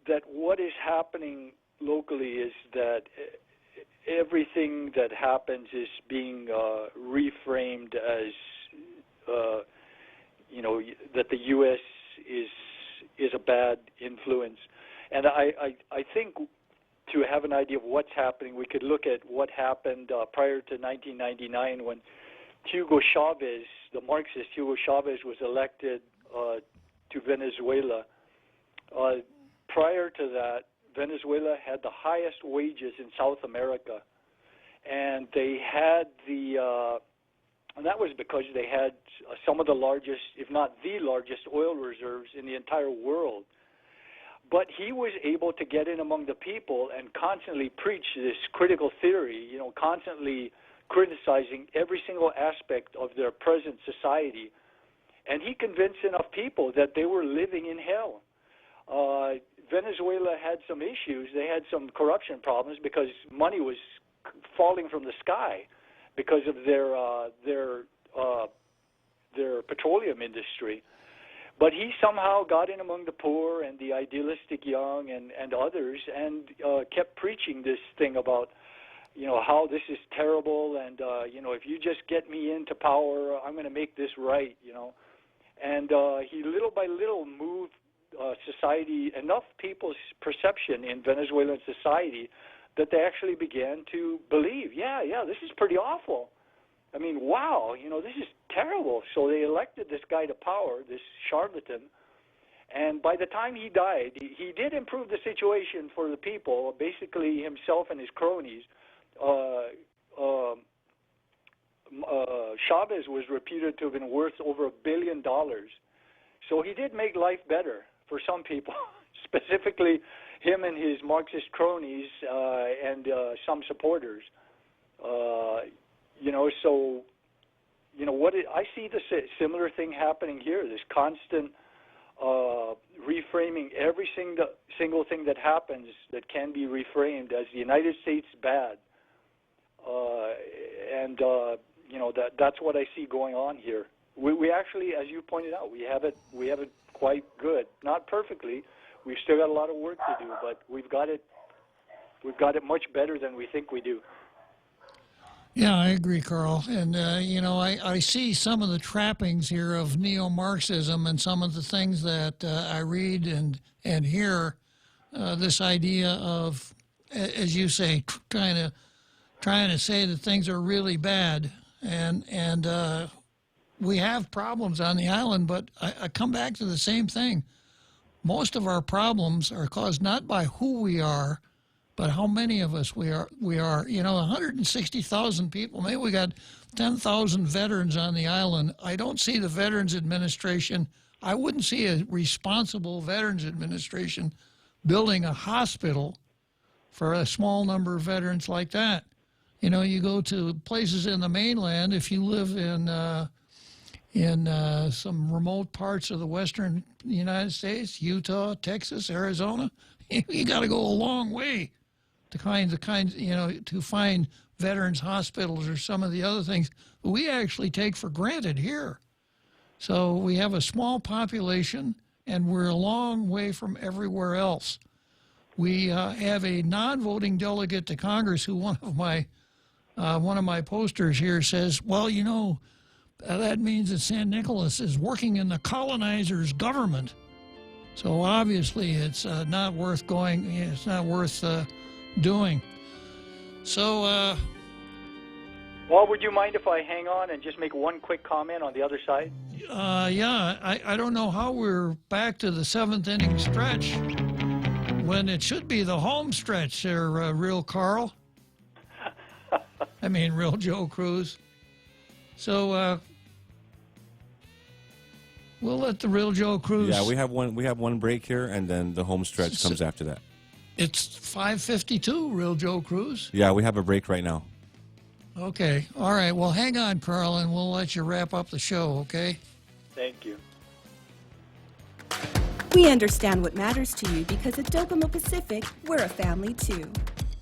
that what is happening locally is that everything that happens is being reframed as that the U.S. is a bad influence, and I think to have an idea of what's happening, we could look at what happened prior to 1999 when Hugo Chavez, the Marxist Hugo Chavez, was elected to Venezuela. Prior to that, Venezuela had the highest wages in South America, and they had and that was because they had some of the largest, if not the largest, oil reserves in the entire world. But he was able to get in among the people and constantly preach this critical theory, constantly criticizing every single aspect of their present society. And he convinced enough people that they were living in hell. Venezuela had some issues. They had some corruption problems because money was falling from the sky because of their petroleum industry. But he somehow got in among the poor and the idealistic young and others and kept preaching this thing about, how this is terrible and, if you just get me into power, I'm going to make this right, And he little by little moved society, enough people's perception in Venezuelan society that they actually began to believe, yeah, this is pretty awful. I mean, wow, this is terrible. So they elected this guy to power, this charlatan, and by the time he died, he did improve the situation for the people, basically himself and his cronies. Chavez was reputed to have been worth over $1 billion. So he did make life better for some people, specifically him and his Marxist cronies and some supporters. I see the similar thing happening here, this constant reframing every single thing that happens that can be reframed as the United States bad. That's what I see going on here. We actually, as you pointed out, we have it quite good. Not perfectly. We've still got a lot of work to do, but we've got it much better than we think we do. Yeah, I agree, Carl. And, I see some of the trappings here of neo-Marxism and some of the things that I read and hear, this idea of, as you say, trying to say that things are really bad. And we have problems on the island, but I come back to the same thing. Most of our problems are caused not by who we are, but how many of us we are. 160,000 people. Maybe we got 10,000 veterans on the island. I don't see the Veterans Administration. I wouldn't see a responsible Veterans Administration building a hospital for a small number of veterans like that. You go to places in the mainland, if you live in some remote parts of the western United States, Utah, Texas, Arizona, you got to go a long way to to find veterans hospitals or some of the other things we actually take for granted here. So we have a small population, and we're a long way from everywhere else. We have a non-voting delegate to Congress who one of my posters here says, well, that means that San Nicolas is working in the colonizer's government. So obviously it's not worth going, it's not worth doing. So... Well, would you mind if I hang on and just make one quick comment on the other side? Yeah, I don't know how we're back to the seventh inning stretch when it should be the home stretch there, real Carl. I mean, real Joe Cruz. So we'll let the real Joe Cruz. Yeah, we have one break here, and then the home stretch comes after that. It's 5:52, real Joe Cruz. Yeah, we have a break right now. Okay. All right. Well, hang on, Carl, and we'll let you wrap up the show, okay? Thank you. We understand what matters to you because at Docomo Pacific, we're a family too.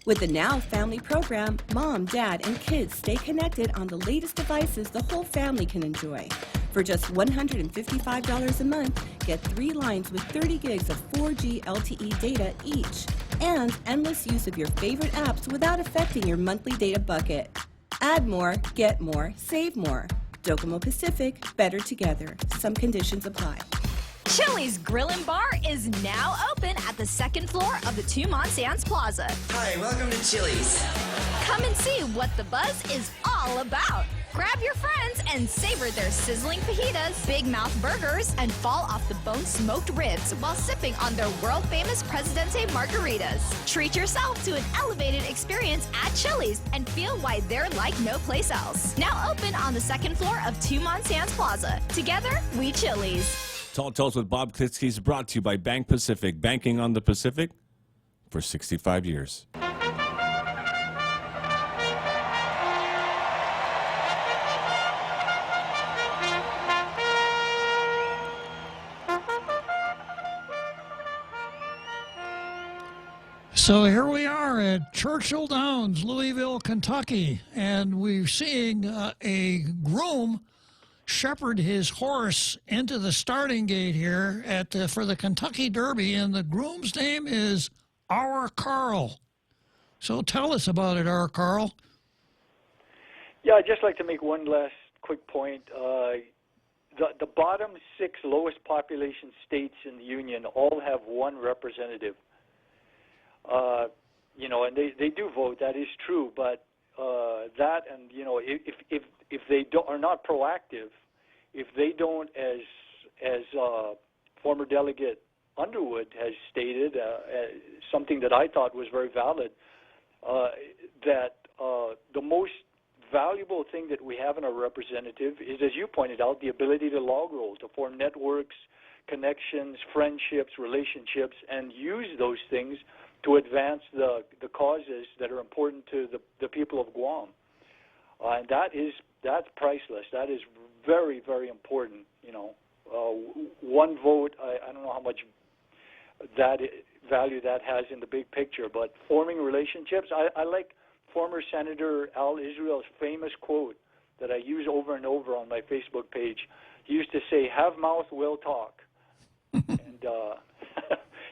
With the Now Family program, Mom, Dad, and kids stay connected on the latest devices the whole family can enjoy. For just $155 a month, get 3 lines with 30 gigs of 4G LTE data each, and endless use of your favorite apps without affecting your monthly data bucket. Add more, get more, save more. Docomo Pacific, better together. Some conditions apply. Chili's Grill and Bar is now open at the second floor of the Two-Mont Sands Plaza. Hi, welcome to Chili's. Come and see what the buzz is all about. Grab your friends and savor their sizzling fajitas, big mouth burgers, and fall off the bone smoked ribs while sipping on their world-famous Presidente margaritas. Treat yourself to an elevated experience at Chili's and feel why they're like no place else. Now open on the second floor of Two-Mont Sands Plaza. Together, we Chili's. Tall Tales with Bob Klitzkie is brought to you by Bank Pacific, banking on the Pacific for 65 years. So here we are at Churchill Downs, Louisville, Kentucky, and we're seeing a groom shepherd his horse into the starting gate here for the Kentucky Derby, and the groom's name is Our Carl. So tell us about it, Our Carl. Yeah, I'd just like to make one last quick point. The bottom 6 lowest population states in the union all have 1 representative. And they do vote. That is true, but that and if they are not proactive, if they don't, as former delegate Underwood has stated, something that I thought was very valid, that the most valuable thing that we have in our representative is, as you pointed out, the ability to log roll, to form networks, connections, friendships, relationships, and use those things to advance the causes that are important to the people of Guam. And that's priceless. That is very, very important. 1 vote, I don't know how much value that has in the big picture, but forming relationships, I like former Senator Al Israel's famous quote that I use over and over on my Facebook page. He used to say, "Have mouth, will talk." And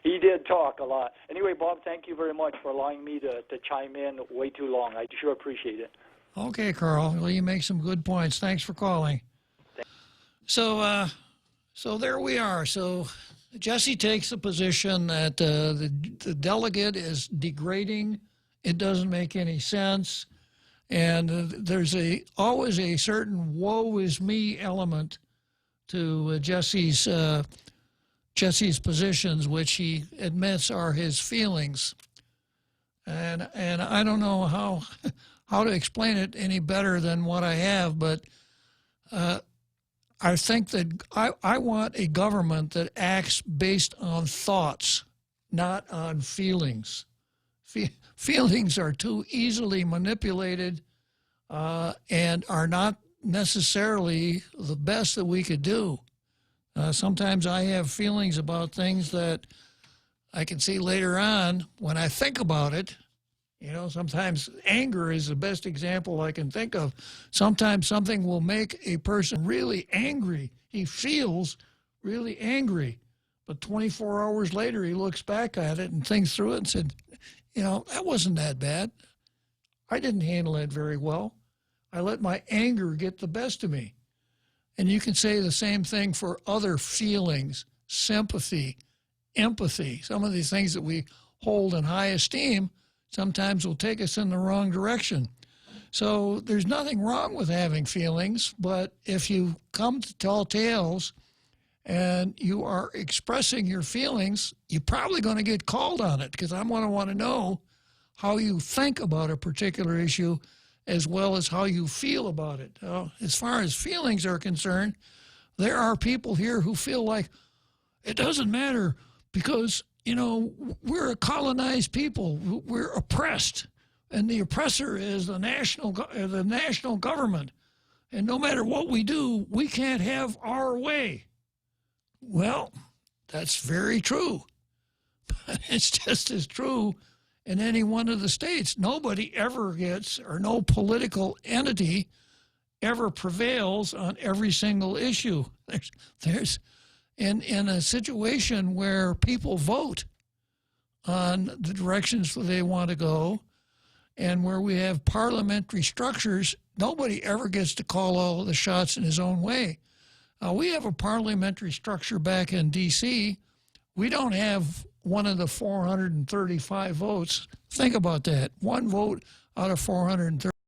he did talk a lot. Anyway, Bob, thank you very much for allowing me to chime in way too long. I sure appreciate it. Okay, Carl. Well, you make some good points. Thanks for calling. So there we are. So Jesse takes the position that the delegate is degrading. It doesn't make any sense. And there's always a certain woe is me element to Jesse's positions, which he admits are his feelings. And I don't know how to explain it any better than what I have, but I think that I want a government that acts based on thoughts, not on feelings. Feelings are too easily manipulated and are not necessarily the best that we could do. Sometimes I have feelings about things that I can see later on when I think about it. Sometimes anger is the best example I can think of. Sometimes something will make a person really angry. He feels really angry. But 24 hours later, he looks back at it and thinks through it and said, that wasn't that bad. I didn't handle it very well. I let my anger get the best of me. And you can say the same thing for other feelings, sympathy, empathy. Some of these things that we hold in high esteem sometimes will take us in the wrong direction. So there's nothing wrong with having feelings, but if you come to tall tales and you are expressing your feelings, you're probably going to get called on it, because I'm going to want to know how you think about a particular issue as well as how you feel about it. As far as feelings are concerned, there are people here who feel like it doesn't matter because, we're a colonized people. We're oppressed. and the oppressor is the national government. And no matter what we do, we can't have our way. Well, that's very true. But it's just as true in any one of the states. Nobody ever gets, or no political entity ever prevails on every single issue. There's in a situation where people vote on the directions that they want to go, and where we have parliamentary structures, nobody ever gets to call all of the shots in his own way. We have a parliamentary structure back in D.C. We don't have one of the 435 votes. Think about that. One vote out of 430.